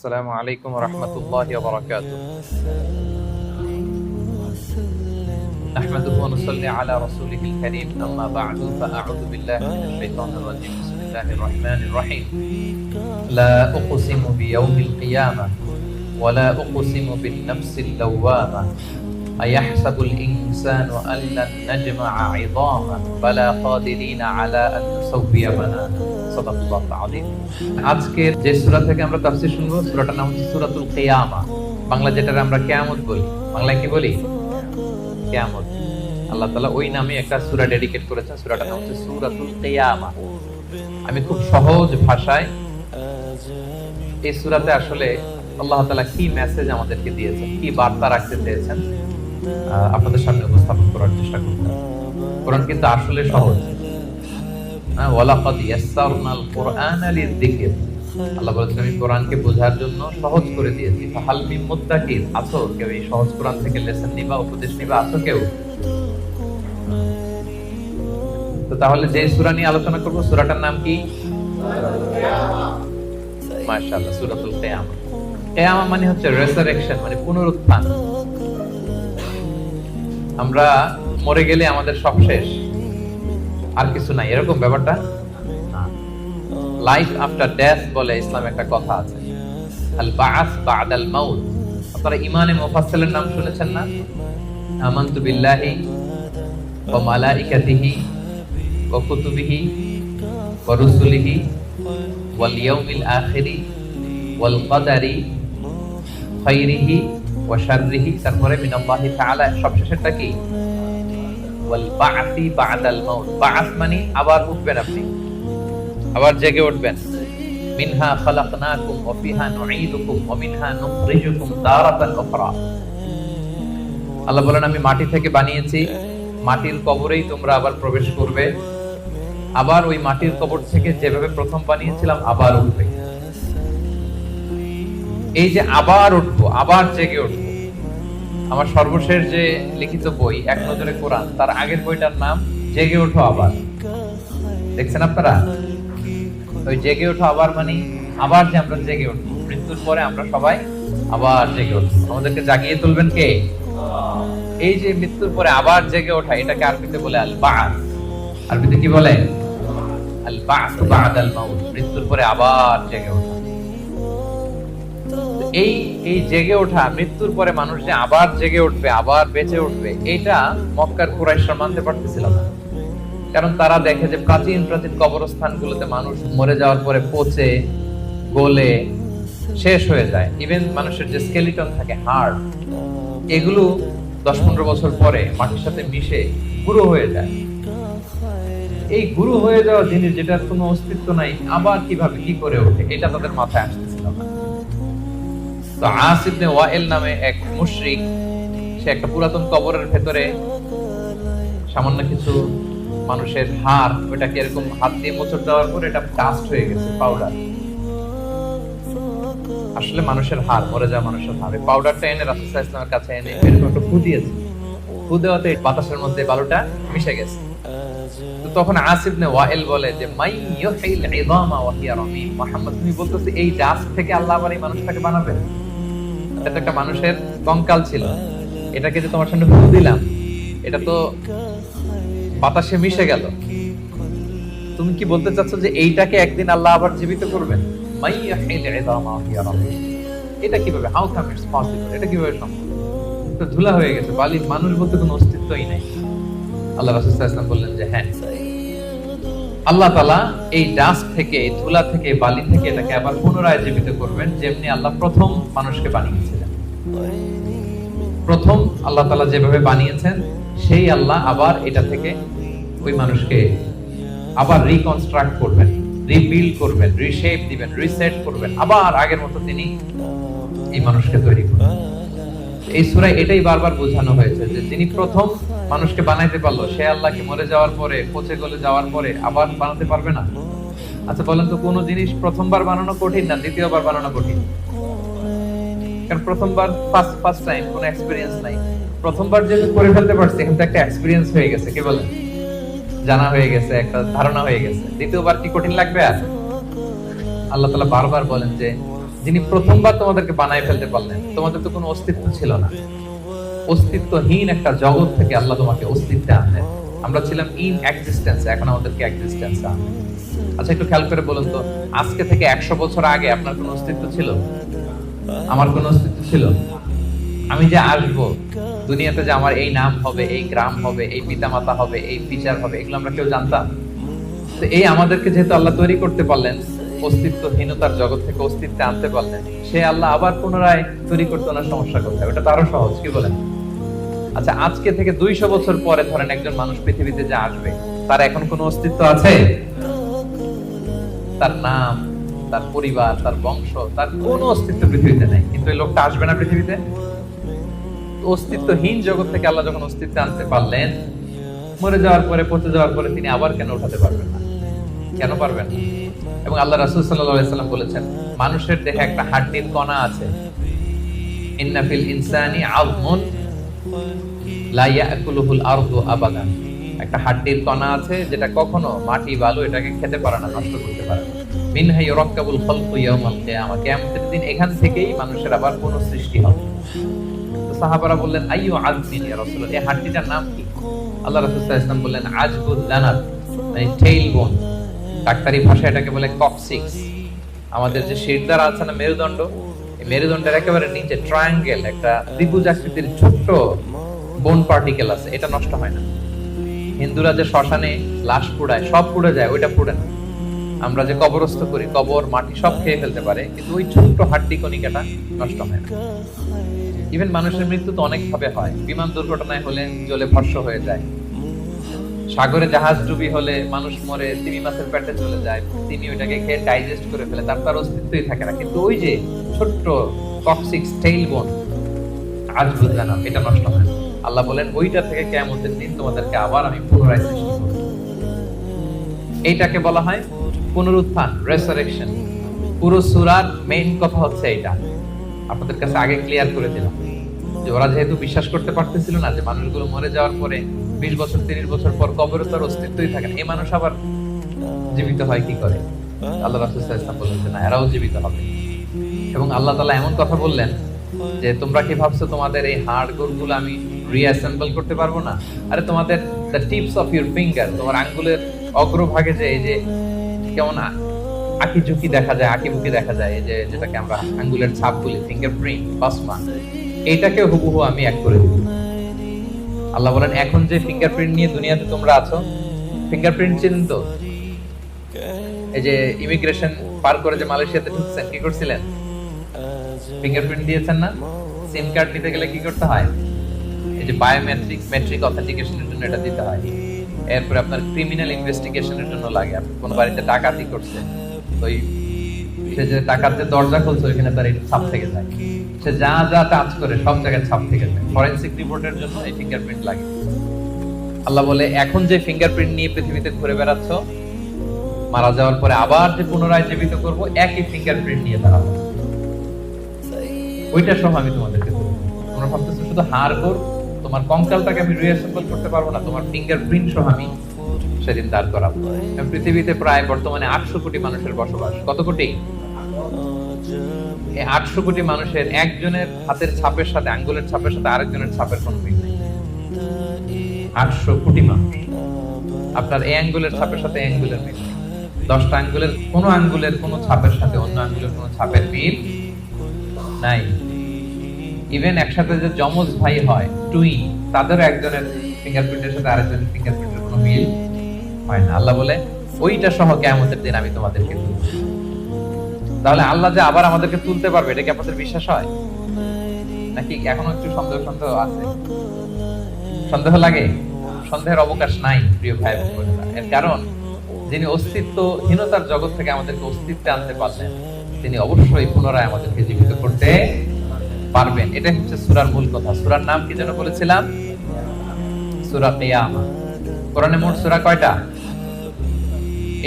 আসসালামু আলাইকুম ওয়া রাহমাতুল্লাহি ওয়া বারাকাতুহু। নাহমাদুহু ওয়া নুসাল্লি আলা রাসূলিহিল কারীম, আম্মা বা'দু, ফাআউযু বিল্লাহি মিনাশ শাইতানির রাজীম। বিসমিল্লাহির রাহমানির রাহিম। লা উকসিমু বিয়াউমিল কিয়ামাহ ওয়া লা উকসিমু বিন নাফসিল লাওয়ামা আয়াহসাবুল ইনসানু আল্লান নাজমা'a 'ইযামা বালা কাদিরিনা আলা আন নুসাওবিয়া বানানা। সাদাকাল্লাহুল আযীম। আজকের যে সূরা থেকে আমরা তাফসীর শুনবো, সূরাটার নাম হচ্ছে সূরাতুল কিয়ামা। বাংলা যেটাকে আমরা কিয়ামত বলি, বাংলায় কি বলি? কিয়ামত। আল্লাহ তাআলা ওই নামে একটা সূরা ডেডিকেট করেছেন। সূরাটার নাম হচ্ছে সূরাতুল কিয়ামা। আমি খুব সহজ ভাষায় এই সূরাতে আসলে আল্লাহ তাআলা কি মেসেজ আমাদেরকে দিয়েছেন, কি বার্তা রাখতে চেয়েছেন, আপনাদের সামনে উপস্থাপন করার চেষ্টা করব। কোরআন কিন্তু আসলে সহজ। ওয়ালাকাদ ইয়াসসারনাল কুরআনা লিযিকর। আল্লাহ বলেছেন আমি কোরআনকে বোঝার জন্য সহজ করে দিয়েছি। ফাহাল মিন মুত্তাকিন, আছো কেউ এই সহজ কোরআন থেকে লেসন নিবা, উপদেশ নিবা, আছো কেউ? তো তাহলে যে সূরা নিয়ে আলোচনা করব, সূরাটার নাম কি? মাশাআল্লাহ, সূরাতুল কিয়ামা। কিয়ামা মানে হচ্ছে রেসারেকশন, মানে পুনরুত্থান। আমরা মরে গেলে আমাদের সব শেষ, আর কিছু নাই, এরকম ব্যাপারটা না। লাইফ আফটার ডেথ বলে ইসলামে একটা কথা আছে, আল বা'আস বা'দাল মাউত। আপনারা ইমানে মুফাসসিলের নাম শুনেছেন না? আমানতু বিল্লাহি ওয়া মালাইকাতিহি ওয়া কুতুবিহি ওয়া রুসুলিহি ওয়াল ইয়াউমিল আখিরি ওয়াল কদারি খাইরিহি ওয়া শাররিহি। তারপরে মিনাল্লাহি তাআলা, সবশেষেরটা কি? ওয়াল বা'সি বা'দাল মাউত। বা'স মানে আবার উঠবেন, আপনি আবার জেগে উঠবেন। মিনহা খালাকনাকুম ওয়া ফিহা নুঈদুকুম ওয়া মিনহা নুখরিজুকুম তারাতান উখরা। আল্লাহ বলেন আমি মাটি থেকে বানিয়েছি, মাটির কবরেই তোমরা আবার প্রবেশ করবে, আবার ওই মাটির কবর থেকে যেভাবে প্রথম বানিয়েছিলাম আবার উঠবে। এই যে আবার উঠবো, আবার জেগে উঠবো। আমার সর্বশেষ যে লিখিত বই এক নজরে কোরআন, তার আগের বইটার নাম জেগে ওঠো আবার। দেখছেন আপনারা? ওই জেগে ওঠো আবার মানে আবার যে আমরা জেগে উঠবো, মৃত্যুর পরে আমরা সবাই আবার জেগে উঠবো। আমাদেরকে জাগিয়ে তুলবেন কে? এই যে মৃত্যুর পরে আবার জেগে ওঠা, এটাকে আরবিতে বলে আল বা'স। আরবিতে কি বলে? আল বা'স বা'দাল মাউত, মৃত্যুর পরে আবার জেগে ওঠা। এই জেগে ওঠা, মৃত্যুর পরে মানুষ যে আবার জেগে উঠবে, আবার বেঁচে উঠবে, এটা মক্কার কুরাইশরা মানতে পারতেছিল না। কারণ তারা দেখে যে প্রাচীন প্রাচীন কবরস্থানগুলোতে মানুষ মরে যাওয়ার পরে পচে গলে শেষ হয়ে যায়। ইভেন মানুষের যে স্কেলিটন থাকে, হাড়, এগুলো 10-15 বছর পরে মাটির সাথে মিশে গুঁড়ো হয়ে যায়। এই গুঁড়ো হয়ে যাওয়া জিনিস, যেটার কোনো অস্তিত্ব নাই, আবার কিভাবে কি করে ওঠে, এটা তাদের মাথায় আসতেছিল না। তো আস ইবনে ওয়াইল নামে এক মুশরিক, সে একটা পুরাতন কবরের ভেতরে সামান্য কিছু মানুষের হাড়, ওটাকে এরকম হাত দিয়ে মোচড় দেওয়ার পর এটা ডাস্ট হয়ে গেছে, পাউডার। আসলে মানুষের হাড়, মরে যাওয়া মানুষের হাড়, পাউডারটা এনে রাসূল সাল্লাল্লাহু আলাইহি ওয়াসাল্লামের কাছে এনে এরকম একটা ফু দিয়েছে। ফু দেওয়াতে বাতাসের মধ্যে বালুটা মিশে গেছে। তো তখন আস ইবনে ওয়াইল বলে যে মাই ইউহিল ইযামা ওয়া হিয়া রামীম। মুহাম্মদ, তুমি বলতেছো এই ডাস্ট থেকে আল্লাহ আবার এই মানুষটাকে বানাবেন? এটা একটা মানুষের কঙ্কাল ছিল, এটাকে যে তোমার সামনে ফু দিলাম, এটা তো বাতাসে মিশে গেল। তুমি কি বলতে চাচ্ছ যে এইটাকে একদিন আল্লাহ আবার জীবিত করবেন? মাই ইউহিল ইযামা ওয়া হিয়া রামীম, এটা কিভাবে? How come it's possible? এটা কিভাবে সম্ভব? তো ধুলা হয়ে গেছে, বালি, মানুষ বলতে কোনো অস্তিত্বই নাই। আল্লাহ রাসূল সাল্লাল্লাহু আলাইহি ওয়াসাল্লাম বললেন যে হ্যাঁ, আল্লাহ তাআলা এই ডাস্ট থেকে, এই ধুলা থেকে, বালি থেকে এটাকে আবার পুনরায় জীবিত করবেন, যেমনি আল্লাহ প্রথম মানুষকে বানিয়েছিলেন। প্রথম আল্লাহ তাআলা যেভাবে বানিয়েছেন, সেই আল্লাহ আবার এটা থেকে ওই মানুষকে আবার রিকনস্ট্রাক্ট করবেন, রিবিল্ড করবেন, রিশেপ দিবেন, রিসেট করবেন, আবার আগের মতো তিনি এই মানুষকে তৈরি করবেন। এই সূরায় এটাই বারবার বোঝানো হয়েছে যে যিনি প্রথম মানুষকে বানাইতে পারলো, সে আল্লাহকে মরে যাওয়ার পরে, পচে গলে যাওয়ার পরে আবার বানাতে পারবে না? আচ্ছা বলেন তো, কোন জিনিস প্রথমবার বানানো কঠিন না দ্বিতীয়বার বানানো কঠিন? কারণ প্রথমবার ফার্স্ট টাইম, কোনো এক্সপেরিয়েন্স নাই। প্রথমবার যেহেতু করে ফেলতে পারছে, এখন তো একটা এক্সপেরিয়েন্স হয়ে গেছে, কি বলেন? জানা হয়ে গেছে, একটা ধারণা হয়ে গেছে। দ্বিতীয়বার কি কঠিন লাগবে? আর আল্লাহ তাআলা বারবার বলেন যে যিনি প্রথমবার তোমাদেরকে বানায় ফেলতে পারলেন, তোমাদের তো কোনো অস্তিত্ব ছিল না, অস্তিত্বহীন একটা জগৎ থেকে আল্লাহ তোমাকে অস্তিত্বে আনলেন। আমরা ছিলাম ইন এক্সিস্টেন্স, এখন আমাদেরকে এক্সিস্টেন্স আনলেন। আচ্ছা, একটু খেয়াল করে বলুন তো, আজকে থেকে 100 বছর আগে আপনার কোনো অস্তিত্ব ছিল? আমার কোনো অস্তিত্ব ছিল? আমি যে আসবো দুনিয়াতে, যে আমার এই নাম হবে, এই গ্রাম হবে, এই পিতামাতা হবে, এই ফিচার হবে, এগুলো আমরা কেউ জানতাম? তো এই আমাদেরকে যেহেতু আল্লাহ তৈরি করতে পারলেন, অস্তিত্বহীনতার জগৎ থেকে অস্তিত্বে আনতে পারলেন, সে আল্লাহ আবার পুনরায় তৈরি করতে ওনার সমস্যা কোথায়? ওটা তো আরো সহজ, কি বলেন? আচ্ছা, আজকে থেকে 200 বছর পরে ধরেন একজন মানুষ পৃথিবীতে যে আসবে, তার এখন কোনো অস্তিত্ব আছে? তার নাম, তার পরিবার, তার বংশ, তার কোনো অস্তিত্ব পৃথিবীতে নেই। কিন্তু এই লোকটা আসবে না পৃথিবীতে? অস্তিত্বহীন জগৎ থেকে আল্লাহ যখন অস্তিত্বে আনতে পারলেন, মরে যাওয়ার পরে, পচে যাওয়ার পরে তিনি আবার কেন উঠাতে পারবেন না? কেন পারবেন না? এবং আল্লাহ রাসূল সাল্লাল্লাহু আলাইহি সাল্লাম বলেছেন, মানুষের দেহে একটা হাড্ডির কণা আছে, ইন্না ফিল ইনসানি আযমুন লা ইয়াকুলুহুল আরদু আবাদান। একটা হাড্ডির কণা আছে যেটা কখনো মাটি বালু এটাকে খেতে পারে না, নষ্ট করতে পারে না। মিনহা ইউরাক্কাবুল খালকু ইয়াউমাল কিয়ামা, কিয়ামতের দিন এখান থেকেই মানুষের আবার পুনঃসৃষ্টি হবে। তো সাহাবারা বললেন, আইয়ু আযমিন ইয়া রাসূলুল্লাহ, এই হাড্ডিটার নাম কি? আল্লাহ রাসূল সাল্লাল্লাহু আলাইহি ওয়াসাল্লাম বললেন, আজবুদ দানাত, মানে টেইল বোন। ডাক্তারি ভাষায় এটাকে বলে কক্সিক্স। আমাদের যে শিরদাঁড়া আছে না, মেরুদণ্ড, এই মেরুদণ্ডের একেবারে নিচে ট্রায়াঙ্গেল একটা ত্রিভুজ আকৃতির ছোট্ট বোন পার্টিকেল আছে, এটা নষ্ট হয় না। হিন্দুরা যে শ্মশানে লাশ পুড়ায়, সব পুড়ে যায়, ওইটা পুড়ে না। আমরা যে কবরস্থ করি, কবর মাটি সব খেয়ে ফেলতে পারে, কিন্তু ওই ছোট্ট হাড্ডি কণিকাটা নষ্ট হয় না। ইভেন মানুষের মৃত্যু তো অনেক ভাবে হয়। বিমান দুর্ঘটনায় হলে জ্বলে ভস্ম হয়ে যায়, সাগরে জাহাজ ডুবি হলে মানুষ মরে, তিমি মাছের পেটে চলে যায়, তিনি ওইটাকে খেয়ে ডাইজেস্ট করে ফেলে, তার অস্তিত্বই থাকে না। কিন্তু ওই যে ছোট্ট কক্সিক্স টেইল বোন, আজ বুঝলাম, এটা নষ্ট হয় না। আল্লাহ বলেন, ওইটা থেকে কিয়ামতের দিন তোমাদেরকে আবার আমি পুনরায় সৃষ্টি করব। এইটাকে বলা হয় পুনরুত্থান, রেসারেকশন। পুরো সূরার মেইন কথা হচ্ছে এটা। আপনাদের কাছে আগে ক্লিয়ার করে দিলাম যে ওরা যেহেতু বিশ্বাস করতে পারতেছিল না যে মানুষগুলো মরে যাওয়ার পরে 20 বছর 30 বছর পর কবরে তার অস্তিত্বই থাকে না, এই মানুষ আবার জীবিত হয় কি করে? আল্লাহ রাসূল সাল্লাল্লাহু আলাইহি ওয়াসাল্লাম বললেন যে না, এরাও জীবিত হবে। এবং আল্লাহ তাআলা এমন কথা বললেন যে তোমরা কি ভাবছো তোমাদের এই হাড় গোড়গুলো আমি রিঅ্যাসেম্বল করতে পারবো না? আরে তোমাদের the tips of your finger, তোমার আঙ্গুলের অগ্রভাগে যে এই যে কেমন আঁকি ঝুঁকি দেখা যায়, আঁকি বুকি দেখা যায়, এই যে যেটাকে আমরা আঙ্গুলের ছাপ বলি, ফিঙ্গারপ্রিন্ট, বাসমা, এইটাকে হুবহু আমি এক করে দিব। আল্লাহ বলেন, এখন যে ফিঙ্গারপ্রিন্ট নিয়ে দুনিয়াতে তোমরা আছো, ফিঙ্গারপ্রিন্ট চিনেন তো? এই যে ইমিগ্রেশন পার করে যে মালয়েশিয়াতে ঢুকছেন, কি করছিলেন? ফিঙ্গারপ্রিন্ট দিয়েছেন না? সিম কার্ড নিতে গেলে কি করতে হয়? এই যে বায়োমেট্রিক মেট্রিক অথেন্টিকেশনের জন্য এটা দিতে হয়। এরপরে আপনার ক্রিমিনাল ইনভেস্টিগেশনের জন্য লাগে। আপনি কোন বাড়িতে ডাকাতি করছে, ওই সে যে ডাকাতে দরজা খুলছে, ওইখানে তার ছাপ থেকে যায়। সে যা যা টাচ করে সব জায়গায় ছাপ থেকে যায়। ফরেনসিক রিপোর্টের জন্য এই ফিঙ্গারপ্রিন্ট লাগে। আল্লাহ বলে, এখন যে ফিঙ্গারপ্রিন্ট নিয়ে পৃথিবীতে ঘুরে বেড়াচ্ছ, মারা যাওয়ার পরে আবার যে পুনরায় জীবিত করব, একই ফিঙ্গারপ্রিন্ট নিয়ে দাঁড়াবো, ওইটা সহ আমি তোমাদেরকে দেবো। তোমরা ভাবতেছো শুধু হাড় গোড়, তোমার কঙ্কালটাকে আমি রিঅ্যাসেম্বল করতে পারবো না, তোমার ফিঙ্গারপ্রিন্ট সহ আমি সেদিন দাঁড় করাবো। পৃথিবীতে প্রায় বর্তমানে 800 কোটি মানুষের বসবাস। কত কোটি? এই 800 কোটি মানুষের একজনের হাতের ছাপের সাথে, আঙ্গুলের ছাপের সাথে আরেকজনের ছাপের কোনো মিল নেই। 800 কোটি মানুষ, আপনার এই আঙ্গুলের ছাপের সাথে এই আঙ্গুলের মিল নেই। 10টা আঙ্গুলের কোনো আঙ্গুলের কোনো ছাপের সাথে অন্য আঙ্গুলের কোনো ছাপের মিল নাই। ইভেন একসাথে যে যমজ ভাই হয়, টুইন, তাদেরও একজনের ফিঙ্গারপ্রিন্টের সাথে আরেকজনের ফিঙ্গারপ্রিন্টের কোনো মিল হয় না। আল্লাহ বলে, ওইটা সহ কিয়ামতের দিন আমি তোমাদেরকে তুলব। তাহলে আল্লাহ যে আবার আমাদেরকে তুলতে পারবে, এটা কি আপনাদের বিশ্বাস হয়? নাকি এখনো একটু সন্দেহ সন্দেহ আছে? সন্দেহ লাগে? সন্দেহের অবকাশ নাই প্রিয় ভাই বোনেরা। এর কারণ, যিনি অস্তিত্বহীনতার জগৎ থেকে আমাদেরকে অস্তিত্বে আনতে পারলেন, তিনি অবশ্যই পুনরায় আমাদেরকে জীবিত করতে পারবেন। এটা হচ্ছে সূরার মূল কথা। সূরার নাম কি যেন বলেছিলাম? সূরা কিয়ামা। কোরআনে মোট সূরা কয়টা?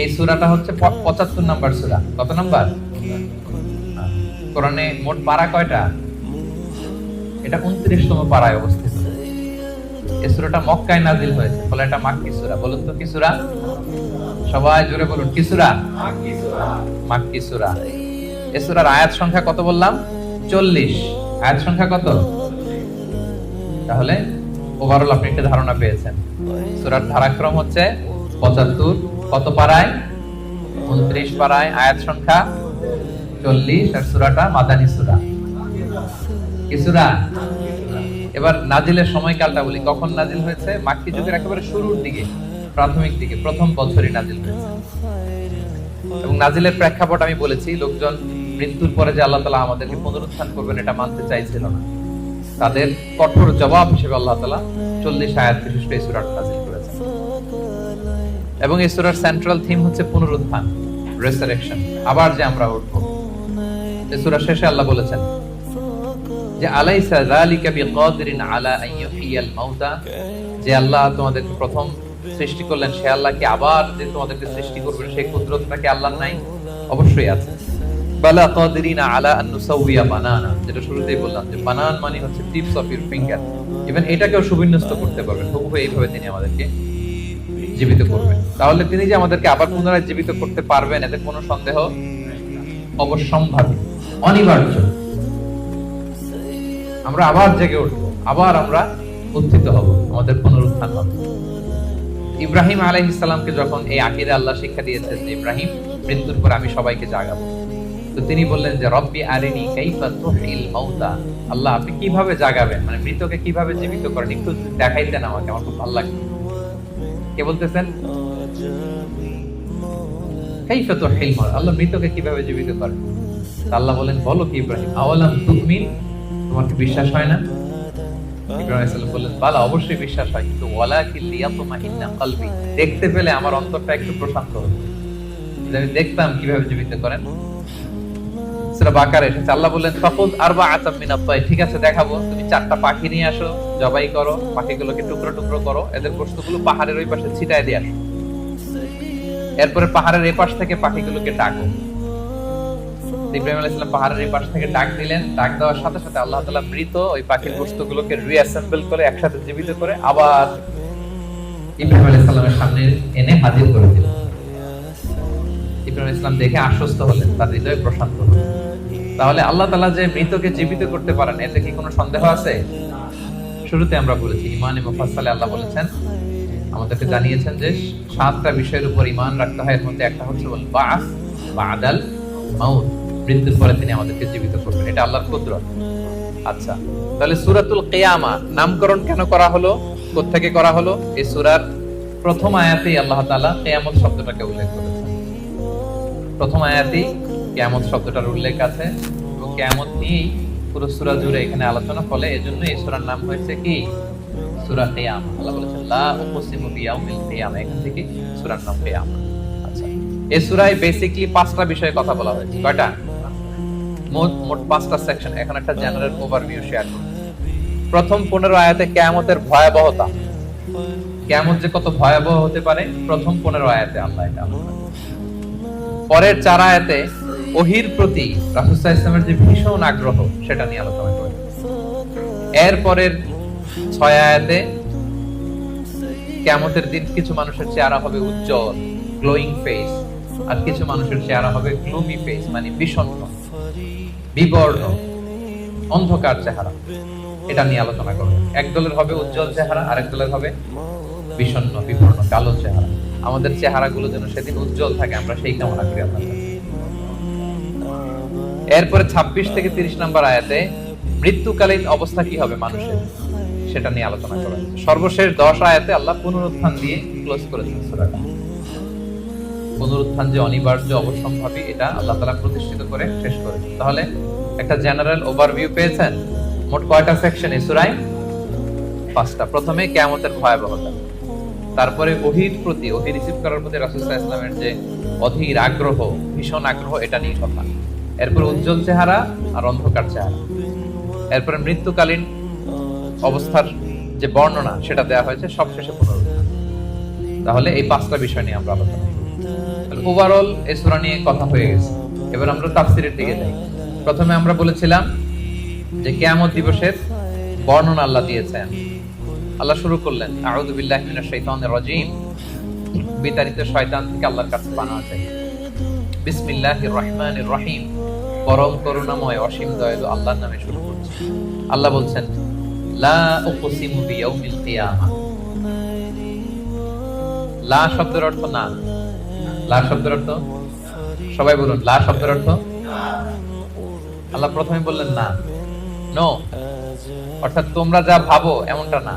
এই সূরাটা হচ্ছে 75 নাম্বার সূরা। কত নাম্বার? কোরআনে মোট পারা কয়টা? এটা 29তম পারায় অবস্থিত। এই সূরাটা মক্কায় নাযিল হয়েছে, ফলে এটা মাক্কি সূরা। বলুন তো কি সূরা? সবাই জোরে বলুন, কি সূরা? মাক্কি সূরা। এই সূরার আয়াত সংখ্যা কত বললাম? 40। আয়াত সংখ্যা কত? তাহলে ওভারঅল আপনি একটা ধারণা পেয়েছেন। সূরার ধারাক্রম হচ্ছে 75। কত পারায়? 29 পারায়। আয়াত সংখ্যা 40। আর সূরাটা মাদানী সূরা। কি সূরা? এবার নাজিলের সময়কালটা বলি। কখন নাজিল হয়েছে? মাক্কি যুগের একেবারে শুরুর দিকে, প্রাথমিক দিকে, প্রথম বছরই নাজিল হয়েছে। এবং নাজিলের প্রেক্ষাপট আমি বলেছি, লোকজন মৃত্যুর পরে যে আল্লাহ তাআলা আমাদেরকে পুনরুত্থান করবেন এটা মানতে চাইছিল না। তাদের কঠোর জবাব হিসেবে আল্লাহ তাআলা 40 আয়াত বিশিষ্ট এই সূরাটা নাজিল করেছেন। এবং এই সূরার সেন্ট্রাল থিম হচ্ছে পুনরুত্থান, রেসারেকশন, আবার যে আমরা উঠব। এই সূরার শেষে আল্লাহ বলেছেন যে আলাইসা যালিকা বিকাদিরিন আলা আন ইউহিয়াল মাউতা, যে আল্লাহ তোমাদেরকে প্রথম সৃষ্টি করলেন সে আল্লাহ কি আবার যে তোমাদেরকে সৃষ্টি করবেন সেই কুদরতটা কি আল্লাহর নাই? অবশ্যই আছে। বালা কাদিরিনা আলা আন নুসাউইয়া বানানা, যেটা শুরুতেই বললাম যে বানান মানে হচ্ছে tips of your finger. Even এটাকেও সুবিন্যস্ত করতে পারবেন। হুবহু এইভাবে তিনি আমাদেরকে জীবিত করবেন। তাহলে তিনি যে আমাদেরকে আবার পুনরায় জীবিত করতে পারবেন এতে কোনো সন্দেহ অবশ্যম্ভাবী, অনিবার্য। আমরা আবার জেগে উঠবো, আবার আমরা উত্থিত হব, আমাদের পুনরুত্থান হবে। ইব্রাহিম আলাইহিস সালামকে যখন এই আকীদা আল্লাহ শিক্ষা দিয়েছেন যে ইব্রাহিম, মৃত্যুর পর আমি সবাইকে জাগাবো, তো তিনি বললেন যে রব্বি আরিনি কাইফা তুহিল মাউতা, আল্লাহ আপনি কিভাবে জাগাবেন, মানে মৃতকে কিভাবে জীবিত করেন একটু দেখাইতেন আমাকে, আমার খুব ভালো লাগবে। কে বলতেছেন? কাইফা তুহিল মাউতা, আল্লাহ মৃতকে কিভাবে জীবিত করেন? আল্লাহ বলেন বলো কি ইব্রাহিম, আওয়ালাম তুমিন, তোমার কি বিশ্বাস হয় না? ইব্রাহিম আলাইহিস সালাম বললেন বালা, অবশ্যই বিশ্বাস হয়, কিন্তু ওয়ালাকিন লিয়াতমাইন্না কলবি, দেখতে পেলে আমার অন্তরটা একটু প্রশান্ত হতো, যে আমি দেখতাম কিভাবে জীবিত করেন। সূরা বাকারা এসেছে, আল্লাহ বললেন ফাকুদ আরবাআতাম মিনাত তায়র, ঠিক আছে দেখাবো, তুমি 4টা পাখি নিয়ে আসো, জবাই করো, পাখিগুলোকে টুকরো টুকরো করো, এদের গোশতগুলো পাহাড়ের ওই পাশে ছিটায় দিয়ে আসো, এরপরে পাহাড়ের এই পাশ থেকে পাখিগুলোকে ডাকো। ইব্রাহিম আলাইহিস সালাম পাহাড়ের এই পাশ থেকে ডাক দিলেন। ডাক দেওয়ার সাথে সাথে আল্লাহ তাআলা মৃত ওই পাখির গোশতগুলোকে রিঅ্যাসেম্বল করে একসাথে জীবিত করে আবার ইব্রাহিম আলাইহিস সালামের সামনে এনে হাজির করে দিলেন। ইব্রাহিম আলাইহিস সালাম দেখে আশ্বস্ত হলেন, তার হৃদয় প্রশান্ত হলো। তাহলে আল্লাহ তাআলা যে মৃতকে জীবিত করতে পারেন এতে কি কোনো সন্দেহ আছে? শুরুতে আমরা বলেছি ঈমানে মুফাসসালে আল্লাহ বলেছেন, আমাদেরকে জানিয়েছেন যে 7টা বিষয়ের উপর ঈমান রাখতে হয়, এর মধ্যে একটা হচ্ছে বা'স বা'দাল মাউত, মৃত্যুর পরে তিনি আমাদেরকে জীবিত করবেন, এটা আল্লাহর কুদরত। আচ্ছা, তাহলে সূরাতুল কিয়ামা নামকরণ কেন করা হলো, কোত্থেকে করা হলো? এই সূরার প্রথম আয়াতেই আল্লাহ তাআলা কিয়ামত শব্দটাকে উল্লেখ করেছেন। প্রথম আয়াতেই কিয়ামত শব্দটার উল্লেখ আছে এবং কিয়ামত নিয়েই পুরো সূরা জুড়ে এখানে আলোচনা, ফলে এজন্য এই সূরার নাম হয়েছে কি? সূরা কিয়ামা। আল্লাহ বলেছেন লা উকসিমু বিয়াউমিল কিয়ামা, এখান থেকে সূরার নাম কিয়ামা। আচ্ছা, এই সূরায় বেসিক্যালি 5টা বিষয়ে কথা বলা হয়েছে। কয়টা? মোট 5টা সেকশন। এখন একটা জেনারেল ওভারভিউ শেয়ার করব। প্রথম 15 আয়াতে কিয়ামতের ভয়াবহতা, কিয়ামত যে কত ভয়াবহ হতে পারে, প্রথম 15 আয়াতে আল্লাহ এটা আলোচনা করেছেন। পরের 4 আয়াতে ওহীর প্রতি রাসূল সাল্লাল্লাহু আলাইহি ওয়াসাল্লামের যে ভীষণ আগ্রহ সেটা নিয়ে আলোচনা করেছেন। এর পরের 6 আয়াতে কিয়ামতের দিন কিছু মানুষের চেহারা হবে উজ্জ্বল, গ্লোয়িং ফেস, আর কিছু মানুষের চেহারা হবে গ্লুমি ফেস, মানে বিষণ্ণ, বিবর্ণ, অন্ধকার চেহারা। এটা নিয়ে আলোচনা করব। এক দলের হবে উজ্জ্বল চেহারা, আরেক দলের হবে বিষণ্ণ, বিবর্ণ, কালো চেহারা। আমাদের চেহারাগুলো যেন সেদিন উজ্জ্বল থাকে, আমরা সেই কামনা করি আল্লাহর কাছে। এরপরে 26 থেকে 30 নম্বর আয়াতে মৃত্যুকালীন অবস্থা কি হবে মানুষের, সেটা নিয়ে আলোচনা করা হয়েছে। সর্বশেষ 10 আয়াতে আল্লাহ পুনরুত্থান দিয়ে ক্লোজ করেছেন সূরাটা। পুনরুত্থান যে অনিবার্য, অবশ্যম্ভাবী, এটা আল্লাহ তাআলা প্রতিষ্ঠিত করে শেষ করেছেন। তাহলে একটা জেনারেল ওভারভিউ পেয়েছেন। মোট কয়টা সেকশন এই সূরায়? 5টা। প্রথমে কিয়ামতের ভয়াবহতা, তারপরে ওহীর প্রতি, ওহী রিসিভ করার প্রতি রাসূল সাল্লাল্লাহু আলাইহি ওয়াসাল্লামের যে অধীর আগ্রহ, ভীষণ আগ্রহ, এটা নিয়ে কথা। এরপর উজ্জ্বল চেহারা আর অন্ধকার চেহারা। এরপরে মৃত্যুকালীন অবস্থার যে বর্ণনা সেটা দেওয়া হয়েছে, সবশেষে পুনরুত্থান। তাহলে এই 5টা বিষয় নিয়ে আমরা আলোচনা করব। তাহলে ওভারঅল এই সূরা নিয়ে কথা হয়ে গেছে। এবার আমরা তাফসীরের দিকে যাই। প্রথমে আমরা বলেছিলাম যে কিয়ামত দিবসের বর্ণনা আল্লাহ দিয়েছেন। আল্লাহ শুরু করলেন আউযু বিল্লাহি মিনাশ শাইতানির রাজীম, বিতাড়িত শয়তান থেকে আল্লাহর কাছে পানাহ চাই। বিসমিল্লাহির রহমানির রহিম, পরম করুণাময় অসীম দয়ালু আল্লাহর নামে শুরু করছি। আল্লাহ বলছেন লা উকসিমু বিয়াউমিল কিয়ামাহ। লা শব্দের অর্থ না। লা শব্দের অর্থ, সবাই বলুন, লা শব্দের অর্থ। আল্লাহ প্রথমে বললেন না, নো, অর্থাৎ তোমরা যা ভাবো এমনটা না।